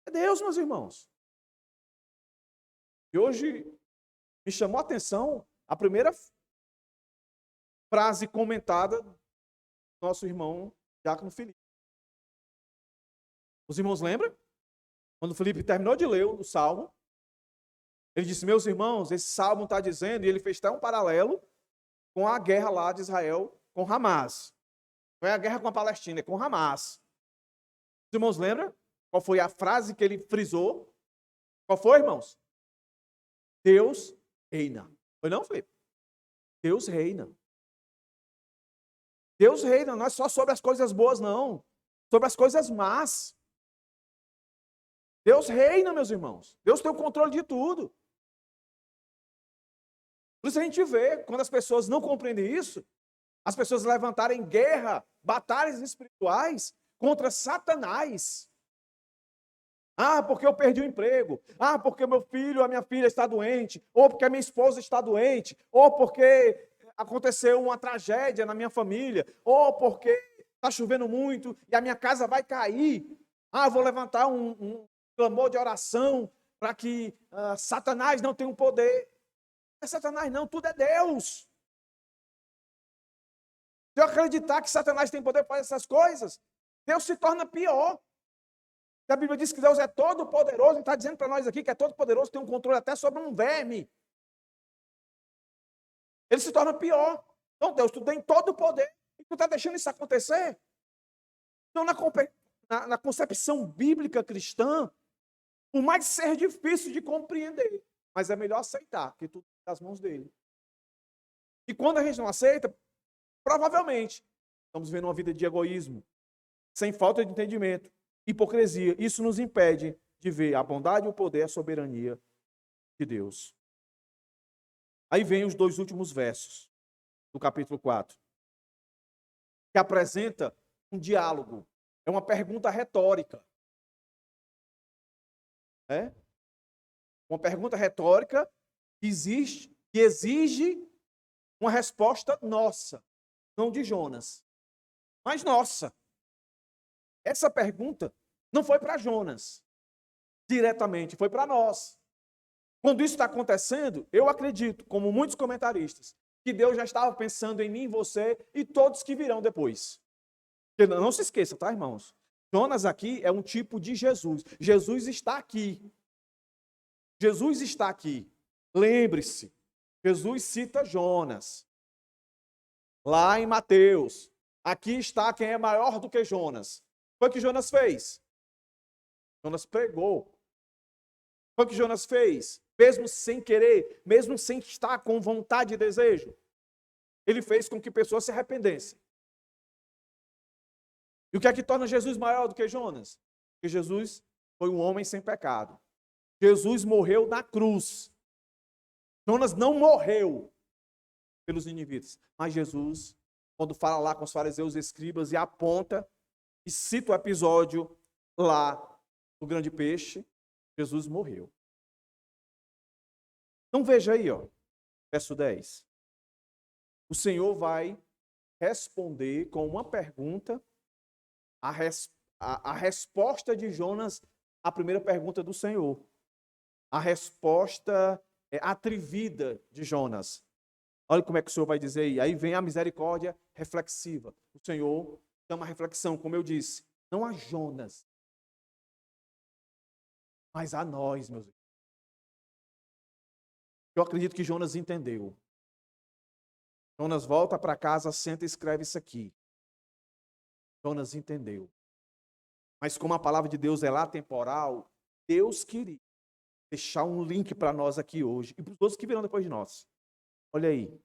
É Deus, meus irmãos. E hoje me chamou a atenção a primeira frase comentada do nosso irmão Diácono Felipe. Os irmãos lembram? Quando o Felipe terminou de ler o Salmo, ele disse, meus irmãos, esse Salmo está dizendo, e ele fez até um paralelo com a guerra lá de Israel com Hamas. Não é a guerra com a Palestina, é com Hamas. Os irmãos lembram? Qual foi a frase que ele frisou? Qual foi, irmãos? Deus reina. Foi não, Felipe? Deus reina. Deus reina, não é só sobre as coisas boas, não. Sobre as coisas más. Deus reina, meus irmãos. Deus tem o controle de tudo. Por isso a gente vê, quando as pessoas não compreendem isso, as pessoas levantarem guerra, batalhas espirituais contra Satanás. Ah, porque eu perdi o emprego. Ah, porque meu filho, a minha filha está doente. Ou porque a minha esposa está doente. Ou porque aconteceu uma tragédia na minha família. Ou porque está chovendo muito e a minha casa vai cair. Ah, eu vou levantar um clamor de oração para que Satanás não tenha um poder. Não é Satanás não, tudo é Deus. Se eu acreditar que Satanás tem poder para essas coisas, Deus se torna pior. A Bíblia diz que Deus é todo poderoso, ele está dizendo para nós aqui que é todo poderoso, tem um controle até sobre um verme. Ele se torna pior. Então, Deus, tu tem todo o poder e tu está deixando isso acontecer? Então, na concepção bíblica cristã, por mais ser difícil de compreender, mas é melhor aceitar que tudo está nas mãos dele. E quando a gente não aceita, provavelmente estamos vivendo uma vida de egoísmo, sem falta de entendimento, hipocrisia. Isso nos impede de ver a bondade, o poder, a soberania de Deus. Aí vem os dois últimos versos do capítulo 4, que apresenta um diálogo. É uma pergunta retórica. É? Uma pergunta retórica que exige uma resposta nossa, não de Jonas, mas nossa. Essa pergunta não foi para Jonas diretamente, foi para nós. Quando isso está acontecendo, eu acredito, como muitos comentaristas, que Deus já estava pensando em mim, você e todos que virão depois. Porque não se esqueça, tá, irmãos? Jonas aqui é um tipo de Jesus. Jesus está aqui. Jesus está aqui. Lembre-se, Jesus cita Jonas. Lá em Mateus, aqui está quem é maior do que Jonas. Foi o que Jonas fez. Jonas pregou. Foi o que Jonas fez. Mesmo sem querer, mesmo sem estar com vontade e desejo. Ele fez com que pessoas se arrependessem. E o que é que torna Jesus maior do que Jonas? Porque Jesus foi um homem sem pecado. Jesus morreu na cruz. Jonas não morreu pelos inimigos, mas Jesus quando fala lá com os fariseus e escribas e aponta e cita o episódio lá do grande peixe, Jesus morreu. Então veja aí, ó, verso 10. O Senhor vai responder com uma pergunta a resposta de Jonas à primeira pergunta do Senhor. A resposta atrevida de Jonas. Olha como é que o Senhor vai dizer aí. Aí vem a misericórdia reflexiva. O Senhor chama a reflexão, como eu disse, não a Jonas, mas a nós, meus irmãos. Eu acredito que Jonas entendeu. Jonas volta para casa, senta e escreve isso aqui. Jonas entendeu. Mas como a palavra de Deus é lá temporal, Deus queria deixar um link para nós aqui hoje e para os outros que virão depois de nós. Olha aí, o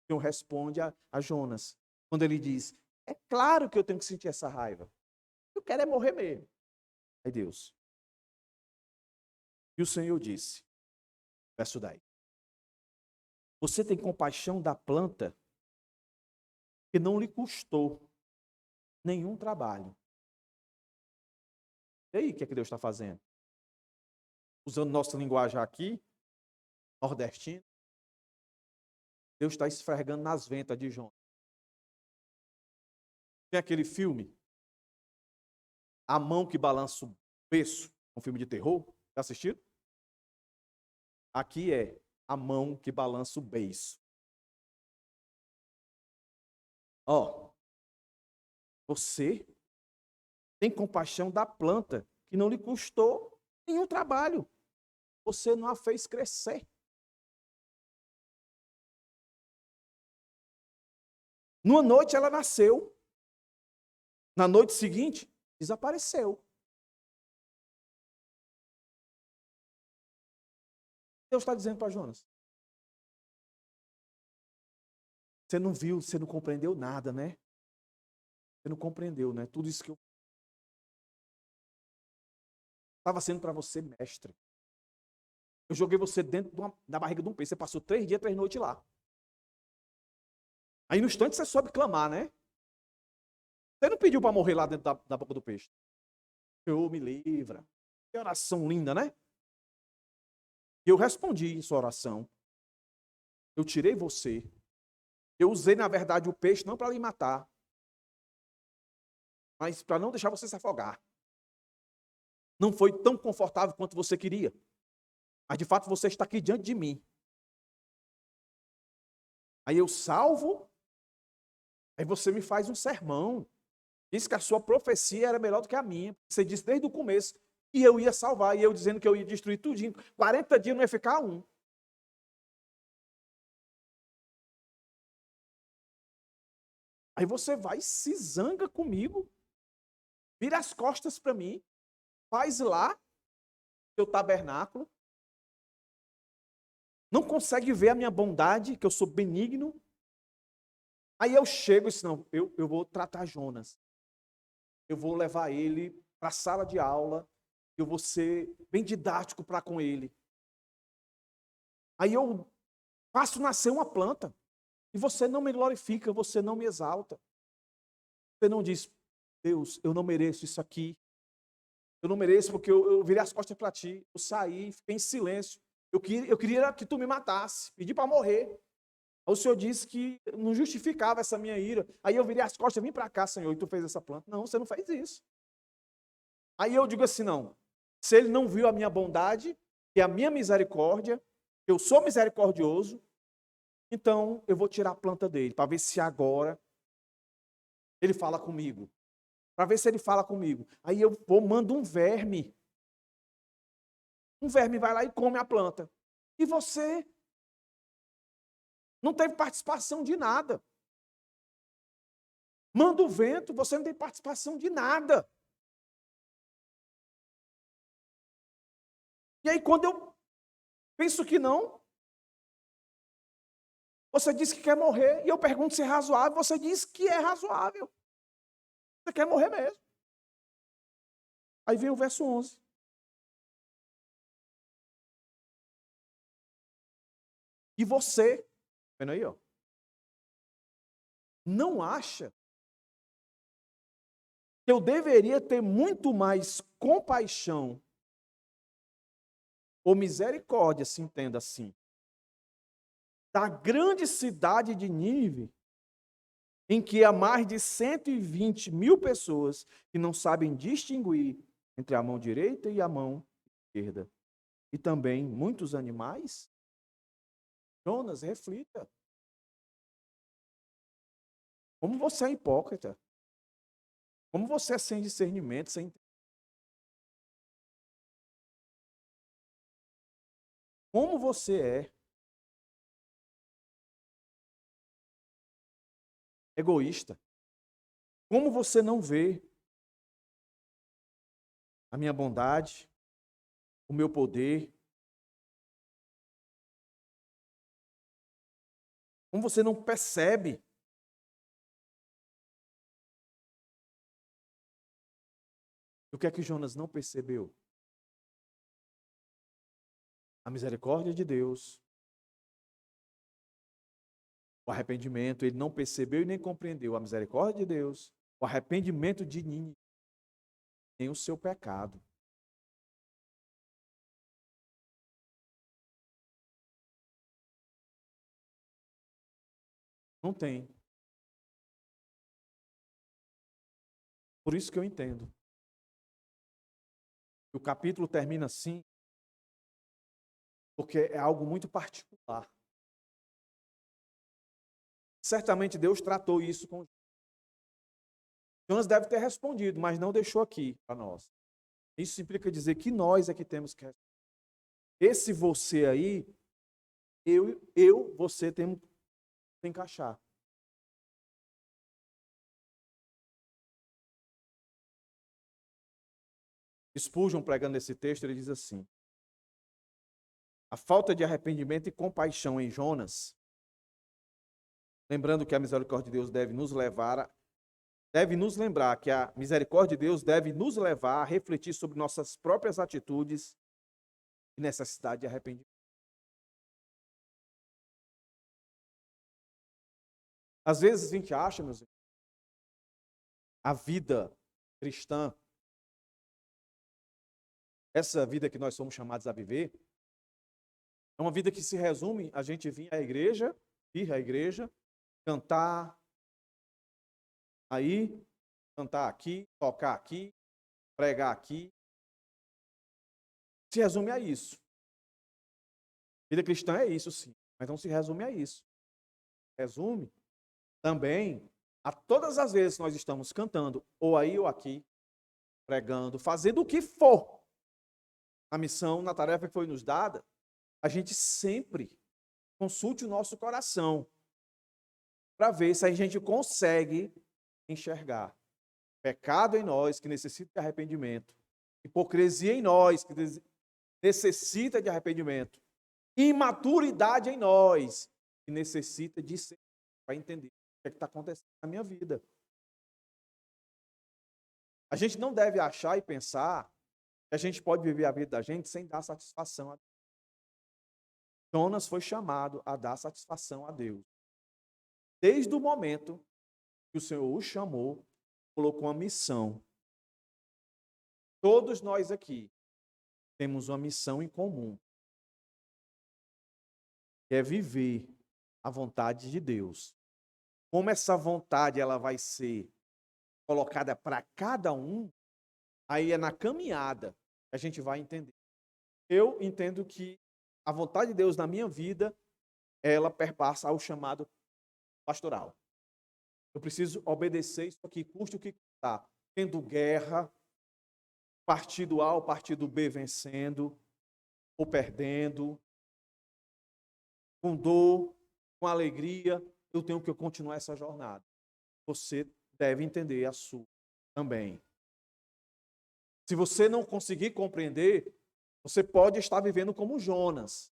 Senhor responde a Jonas, quando ele diz, é claro que eu tenho que sentir essa raiva. Eu quero é morrer mesmo. Aí Deus. E o Senhor disse, verso 10, você tem compaixão da planta que não lhe custou nenhum trabalho. E aí, o que é que Deus está fazendo? Usando nossa linguagem aqui, nordestina, Deus está esfregando nas ventas de Jonas. Tem aquele filme, A Mão que Balança o Berço, um filme de terror, já assistiram? Aqui é A Mão que Balança o Beiço. Ó, você tem compaixão da planta que não lhe custou nenhum trabalho. Você não a fez crescer. Numa noite ela nasceu. Na noite seguinte, desapareceu. Deus está dizendo para Jonas. Você não viu, você não compreendeu nada, né? Você não compreendeu, né? Tudo isso que eu estava sendo para você, mestre. Eu joguei você dentro da barriga de um peixe. Você passou 3 dias, 3 noites lá. Aí no instante você soube clamar, né? Você não pediu para morrer lá dentro da boca do peixe. Senhor, me livra. Que oração linda, né? E eu respondi sua oração. Eu tirei você. Eu usei, na verdade, o peixe não para lhe matar, mas para não deixar você se afogar. Não foi tão confortável quanto você queria. Mas, de fato, você está aqui diante de mim. Aí eu salvo, aí você me faz um sermão. Diz que a sua profecia era melhor do que a minha. Você disse desde o começo que eu ia salvar, e eu dizendo que eu ia destruir tudinho. 40 dias não ia ficar um. Aí você vai, se zanga comigo, vira as costas para mim, faz lá seu tabernáculo, não consegue ver a minha bondade, que eu sou benigno. Aí eu chego e disse, não, eu vou tratar Jonas. Eu vou levar ele para a sala de aula, eu vou ser bem didático para com ele. Aí eu faço nascer uma planta, e você não me glorifica, você não me exalta. Você não diz, Deus, eu não mereço isso aqui. Eu não mereço porque eu virei as costas para ti, eu saí, fiquei em silêncio. Eu queria que tu me matasse, pedi para morrer. Aí o Senhor disse que não justificava essa minha ira. Aí eu virei as costas, vim para cá, Senhor, e tu fez essa planta. Não, você não fez isso. Aí eu digo assim, não. Se ele não viu a minha bondade, que é a minha misericórdia, eu sou misericordioso, então eu vou tirar a planta dele, para ver se agora ele fala comigo. Para ver se ele fala comigo. Aí eu vou, mando um verme. Um verme vai lá e come a planta. E você não teve participação de nada. Manda o vento, você não tem participação de nada. E aí, quando eu penso que não, você diz que quer morrer, e eu pergunto se é razoável, você diz que é razoável. Você quer morrer mesmo. Aí vem o verso 11. E você, vendo aí, ó, não acha que eu deveria ter muito mais compaixão ou misericórdia, se entenda assim, da grande cidade de Nínive, em que há mais de 120 mil pessoas que não sabem distinguir entre a mão direita e a mão esquerda, e também muitos animais? Jonas, reflita. Como você é hipócrita? Como você é sem discernimento, sem... Como você é egoísta? Como você não vê a minha bondade, o meu poder? Como você não percebe? O que é que Jonas não percebeu? A misericórdia de Deus, o arrependimento. Ele não percebeu e nem compreendeu a misericórdia de Deus, o arrependimento de Nínive, nem o seu pecado. Não tem. Por isso que eu entendo. O capítulo termina assim, porque é algo muito particular. Certamente Deus tratou isso com Jonas. Deve ter respondido, mas não deixou aqui para nós. Isso implica dizer que nós é que temos que responder. Esse você aí, você temos que encaixar. Spurgeon, pregando esse texto, ele diz assim: a falta de arrependimento e compaixão em Jonas, lembrando que a misericórdia de Deus deve nos lembrar que a misericórdia de Deus deve nos levar a refletir sobre nossas próprias atitudes e necessidade de arrependimento. Às vezes a gente acha, meus irmãos, a vida cristã, essa vida que nós somos chamados a viver, é uma vida que se resume a gente vir à igreja, cantar aí, cantar aqui, tocar aqui, pregar aqui. Se resume a isso. Vida cristã é isso, sim, mas não se resume a isso. Resume também a todas as vezes que nós estamos cantando, ou aí ou aqui, pregando, fazendo o que for, a missão, na tarefa que foi nos dada, a gente sempre consulte o nosso coração para ver se a gente consegue enxergar pecado em nós que necessita de arrependimento, hipocrisia em nós que necessita de arrependimento, imaturidade em nós que necessita de ser para entender o que está acontecendo na minha vida. A gente não deve achar e pensar que a gente pode viver a vida da gente sem dar satisfação a Deus. Jonas foi chamado a dar satisfação a Deus. Desde o momento que o Senhor o chamou, colocou uma missão. Todos nós aqui temos uma missão em comum, que é viver a vontade de Deus. Como essa vontade ela vai ser colocada para cada um, aí é na caminhada que a gente vai entender. Eu entendo que a vontade de Deus na minha vida, ela perpassa ao chamado pastoral. Eu preciso obedecer isso aqui, custe o que custar. Tendo guerra, partido A ou partido B vencendo ou perdendo, com dor, com alegria, eu tenho que continuar essa jornada. Você deve entender a sua também. Se você não conseguir compreender, você pode estar vivendo como Jonas.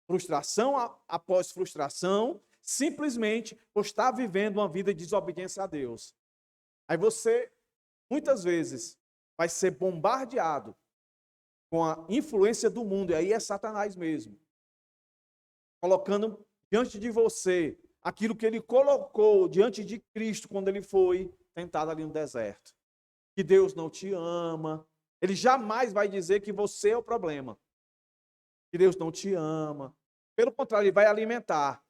Frustração após frustração, simplesmente por estar vivendo uma vida de desobediência a Deus. Aí você, muitas vezes, vai ser bombardeado com a influência do mundo, e aí é Satanás mesmo, colocando diante de você aquilo que ele colocou diante de Cristo quando ele foi tentado ali no deserto. Que Deus não te ama. Ele jamais vai dizer que você é o problema. Que Deus não te ama. Pelo contrário, ele vai alimentar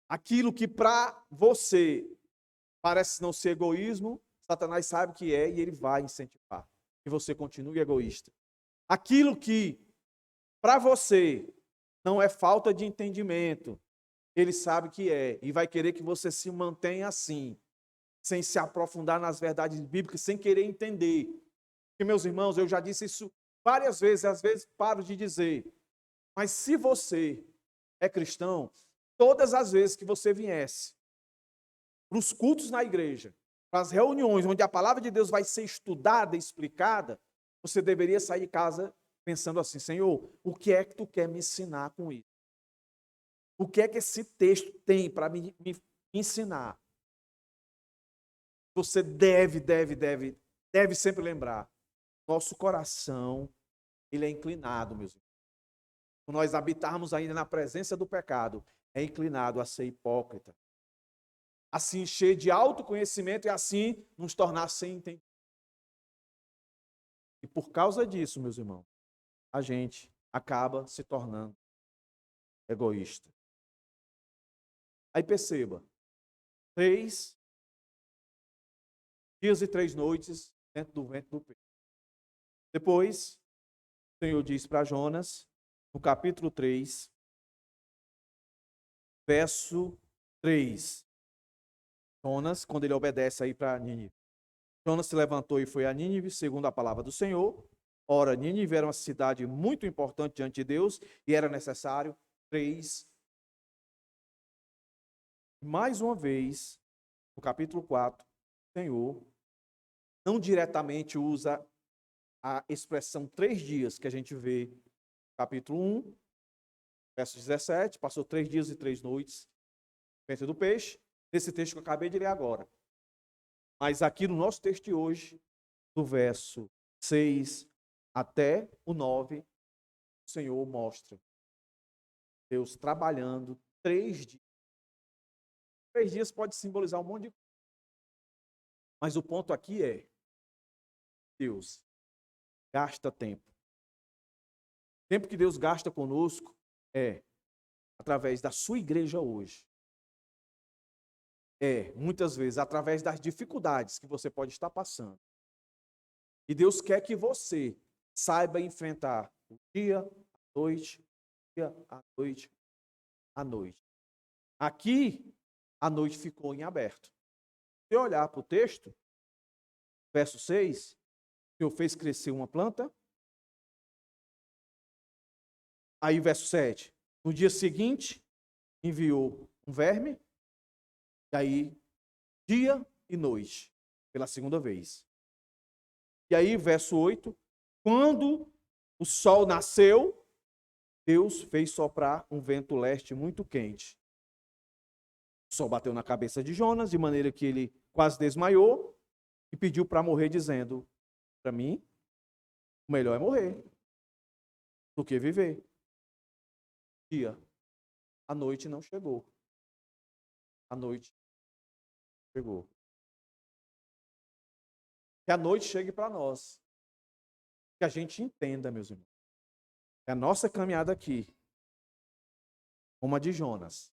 aquilo que para você parece não ser egoísmo, Satanás sabe que é e ele vai incentivar que você continue egoísta. Aquilo que para você não é falta de entendimento, ele sabe que é e vai querer que você se mantenha assim, sem se aprofundar nas verdades bíblicas, sem querer entender. Porque, meus irmãos, eu já disse isso várias vezes, às vezes paro de dizer, mas se você é cristão, todas as vezes que você viesse para os cultos na igreja, para as reuniões onde a palavra de Deus vai ser estudada e explicada, você deveria sair de casa pensando assim: Senhor, o que é que tu quer me ensinar com isso? O que é que esse texto tem para me ensinar? Você deve sempre lembrar, nosso coração, ele é inclinado, meus irmãos. Quando nós habitarmos ainda na presença do pecado, é inclinado a ser hipócrita, a se encher de autoconhecimento e assim nos tornar sem entendimento. E por causa disso, meus irmãos, a gente acaba se tornando egoísta. Aí perceba, 3 dias e 3 noites dentro do ventre do peixe. Depois, o Senhor diz para Jonas, no capítulo 3, verso 3. Jonas, quando ele obedece aí para Nínive. Jonas se levantou e foi a Nínive, segundo a palavra do Senhor. Ora, Nínive era uma cidade muito importante diante de Deus e era necessário 3. Mais uma vez, no capítulo 4, o Senhor não diretamente usa a expressão 3 dias que a gente vê no capítulo 1, verso 17, passou 3 dias e 3 noites dentro do peixe, nesse texto que eu acabei de ler agora. Mas aqui no nosso texto de hoje, do verso 6 até o 9, o Senhor mostra Deus trabalhando 3 dias. 3 dias pode simbolizar um monte de coisa. Mas o ponto aqui é, Deus gasta tempo. O tempo que Deus gasta conosco é através da sua igreja hoje. É, muitas vezes, através das dificuldades que você pode estar passando. E Deus quer que você saiba enfrentar o dia, a noite, o dia, a noite, a noite. Aqui, a noite ficou em aberto. Se eu olhar para o texto, verso 6, o Senhor fez crescer uma planta. Aí, verso 7, no dia seguinte, enviou um verme. E aí, dia e noite, pela segunda vez. E aí, verso 8, quando o sol nasceu, Deus fez soprar um vento leste muito quente. O sol bateu na cabeça de Jonas, de maneira que ele quase desmaiou e pediu para morrer, dizendo: para mim, o melhor é morrer do que viver. Dia, a noite não chegou. A noite chegou. Que a noite chegue para nós. Que a gente entenda, meus irmãos. Que a nossa caminhada aqui, como a de Jonas,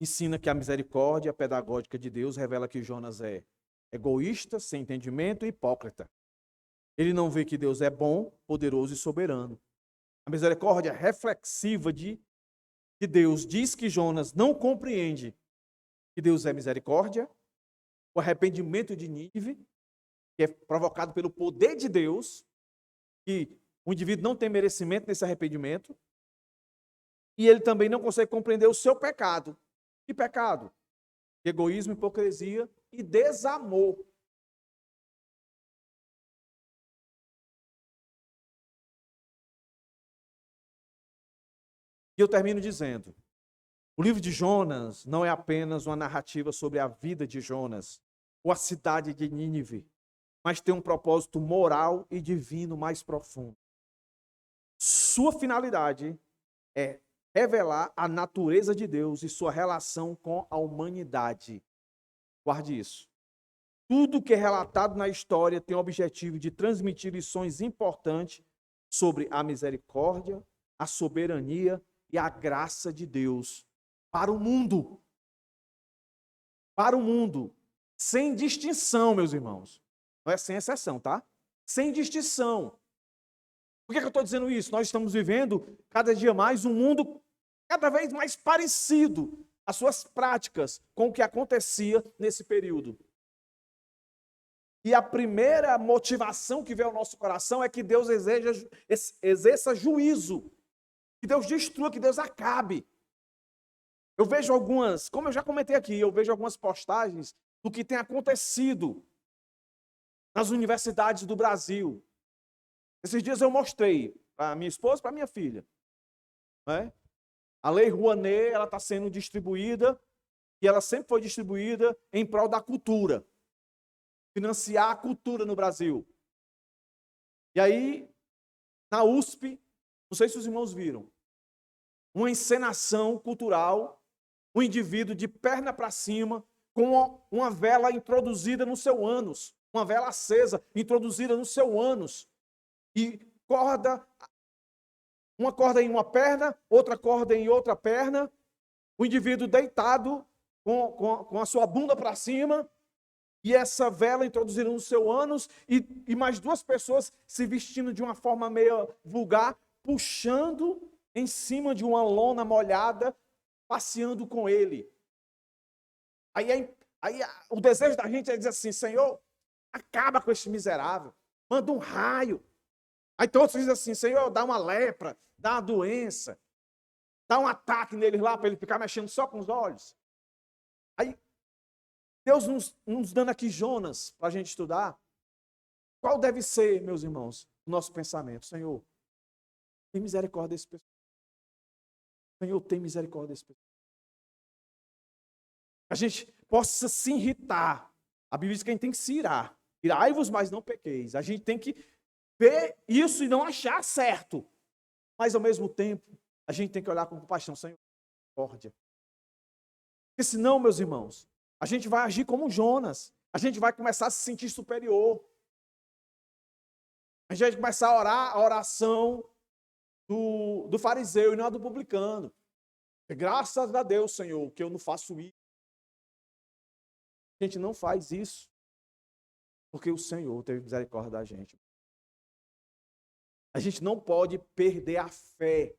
ensina que a misericórdia pedagógica de Deus revela que Jonas é egoísta, sem entendimento e hipócrita. Ele não vê que Deus é bom, poderoso e soberano. A misericórdia reflexiva de Deus diz que Jonas não compreende que Deus é misericórdia, o arrependimento de Nínive, que é provocado pelo poder de Deus, que o indivíduo não tem merecimento nesse arrependimento, e ele também não consegue compreender o seu pecado. Que pecado? Egoísmo, hipocrisia e desamor. E eu termino dizendo, o livro de Jonas não é apenas uma narrativa sobre a vida de Jonas ou a cidade de Nínive, mas tem um propósito moral e divino mais profundo. Sua finalidade é revelar a natureza de Deus e sua relação com a humanidade. Guarde isso. Tudo que é relatado na história tem o objetivo de transmitir lições importantes sobre a misericórdia, a soberania e a graça de Deus para o mundo. Para o mundo. Sem distinção, meus irmãos. Não é sem exceção, tá? Sem distinção. Por que eu estou dizendo isso? Nós estamos vivendo cada dia mais um mundo cada vez mais parecido às suas práticas com o que acontecia nesse período. E a primeira motivação que vem ao nosso coração é que Deus exerça juízo, que Deus destrua, que Deus acabe. Eu vejo algumas, como eu já comentei aqui, eu vejo algumas postagens do que tem acontecido nas universidades do Brasil. Esses dias eu mostrei para minha esposa e para minha filha. Né? A Lei Rouanet, ela está sendo distribuída, e ela sempre foi distribuída em prol da cultura. Financiar a cultura no Brasil. E aí, na USP, não sei se os irmãos viram, uma encenação cultural, um indivíduo de perna para cima, com uma vela introduzida no seu ânus, uma vela acesa, introduzida no seu ânus, e uma corda em uma perna, outra corda em outra perna, o indivíduo deitado com a sua bunda para cima, e essa vela introduzida no seu ânus, e mais duas pessoas se vestindo de uma forma meio vulgar, puxando em cima de uma lona molhada, passeando com ele. Aí o desejo da gente é dizer assim: Senhor, acaba com esse miserável, manda um raio. Aí todos dizem assim: Senhor, dá uma lepra, dá uma doença, dá um ataque nele lá para ele ficar mexendo só com os olhos. Aí Deus nos dando aqui Jonas para a gente estudar. Qual deve ser, meus irmãos, o nosso pensamento? Senhor, tem misericórdia desse pessoal. Senhor, tem misericórdia desse pessoal. A gente possa se irritar. A Bíblia diz que a gente tem que se irar. Irai-vos, mas não pequeis. A gente tem que ver isso e não achar certo. Mas, ao mesmo tempo, a gente tem que olhar com compaixão. Senhor, misericórdia. Porque senão, meus irmãos, a gente vai agir como Jonas. A gente vai começar a se sentir superior. A gente vai começar a orar a oração do fariseu e não a do publicano. Graças a Deus, Senhor, que eu não faço isso. A gente não faz isso porque o Senhor teve misericórdia da gente. A gente não pode perder a fé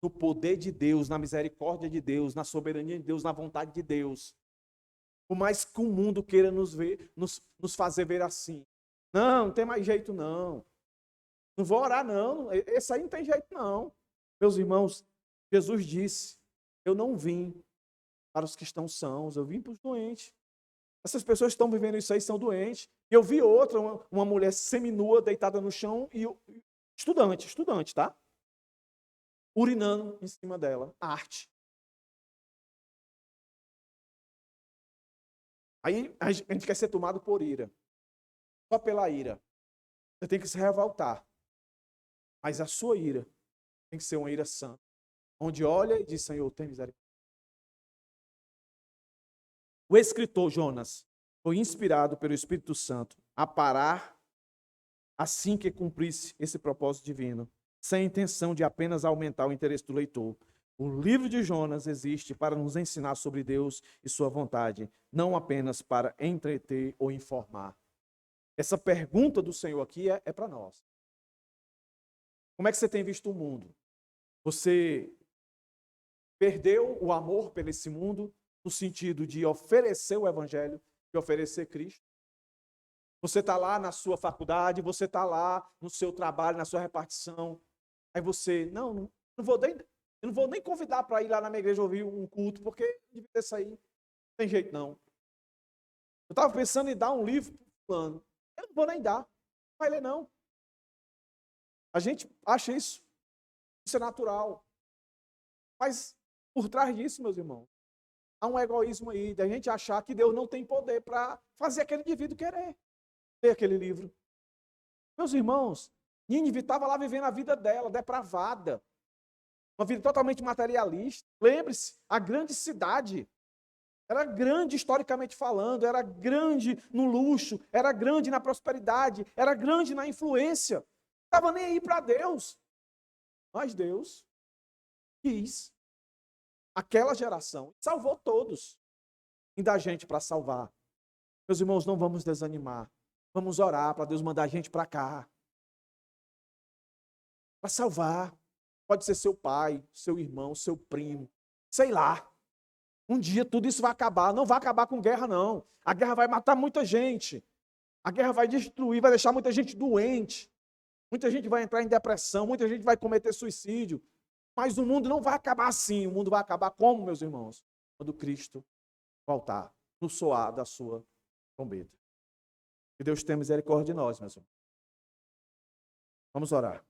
no poder de Deus, na misericórdia de Deus, na soberania de Deus, na vontade de Deus. Por mais que o mundo queira nos fazer ver assim. Não tem mais jeito não. Não vou orar não. Esse aí não tem jeito não. Meus irmãos, Jesus disse: eu não vim para os que estão sãos, eu vim para os doentes. Essas pessoas que estão vivendo isso aí são doentes. Eu vi outra, uma mulher seminua, deitada no chão, e estudante, tá? Urinando em cima dela. Arte. Aí a gente quer ser tomado por ira. Só pela ira. Você tem que se revoltar. Mas a sua ira tem que ser uma ira santa. Onde olha e diz: Senhor, tem misericórdia. O escritor Jonas foi inspirado pelo Espírito Santo a parar assim que cumprisse esse propósito divino, sem a intenção de apenas aumentar o interesse do leitor. O livro de Jonas existe para nos ensinar sobre Deus e sua vontade, não apenas para entreter ou informar. Essa pergunta do Senhor aqui é para nós. Como é que você tem visto o mundo? Você perdeu o amor por esse mundo no sentido de oferecer o Evangelho, de oferecer Cristo? Você está lá na sua faculdade, você está lá no seu trabalho, na sua repartição. Aí você, não vou nem convidar para ir lá na minha igreja ouvir um culto, porque devia ter saído. Não tem jeito não. Eu estava pensando em dar um livro para o fulano. Eu não vou nem dar. Não vai ler não. A gente acha isso. Isso é natural. Mas por trás disso, meus irmãos, há um egoísmo aí, da gente achar que Deus não tem poder para fazer aquele indivíduo querer ler aquele livro. Meus irmãos, Nínive estava lá vivendo a vida dela, depravada. uma vida totalmente materialista. Lembre-se, a grande cidade era grande historicamente falando, era grande no luxo, era grande na prosperidade, era grande na influência. Não estava nem aí para Deus. Mas Deus quis aquela geração, salvou todos. E dá gente para salvar. Meus irmãos, não vamos desanimar. Vamos orar para Deus mandar a gente para cá. Para salvar. Pode ser seu pai, seu irmão, seu primo, sei lá. Um dia tudo isso vai acabar. Não vai acabar com guerra, não. A guerra vai matar muita gente. A guerra vai destruir, vai deixar muita gente doente. Muita gente vai entrar em depressão, muita gente vai cometer suicídio. Mas o mundo não vai acabar assim. O mundo vai acabar como, meus irmãos? Quando Cristo voltar, no soar da sua trombeta. Que Deus tenha misericórdia de nós, meus irmãos. Vamos orar.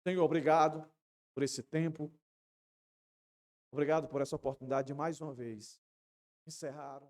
Senhor, obrigado por esse tempo. Obrigado por essa oportunidade de mais uma vez encerrar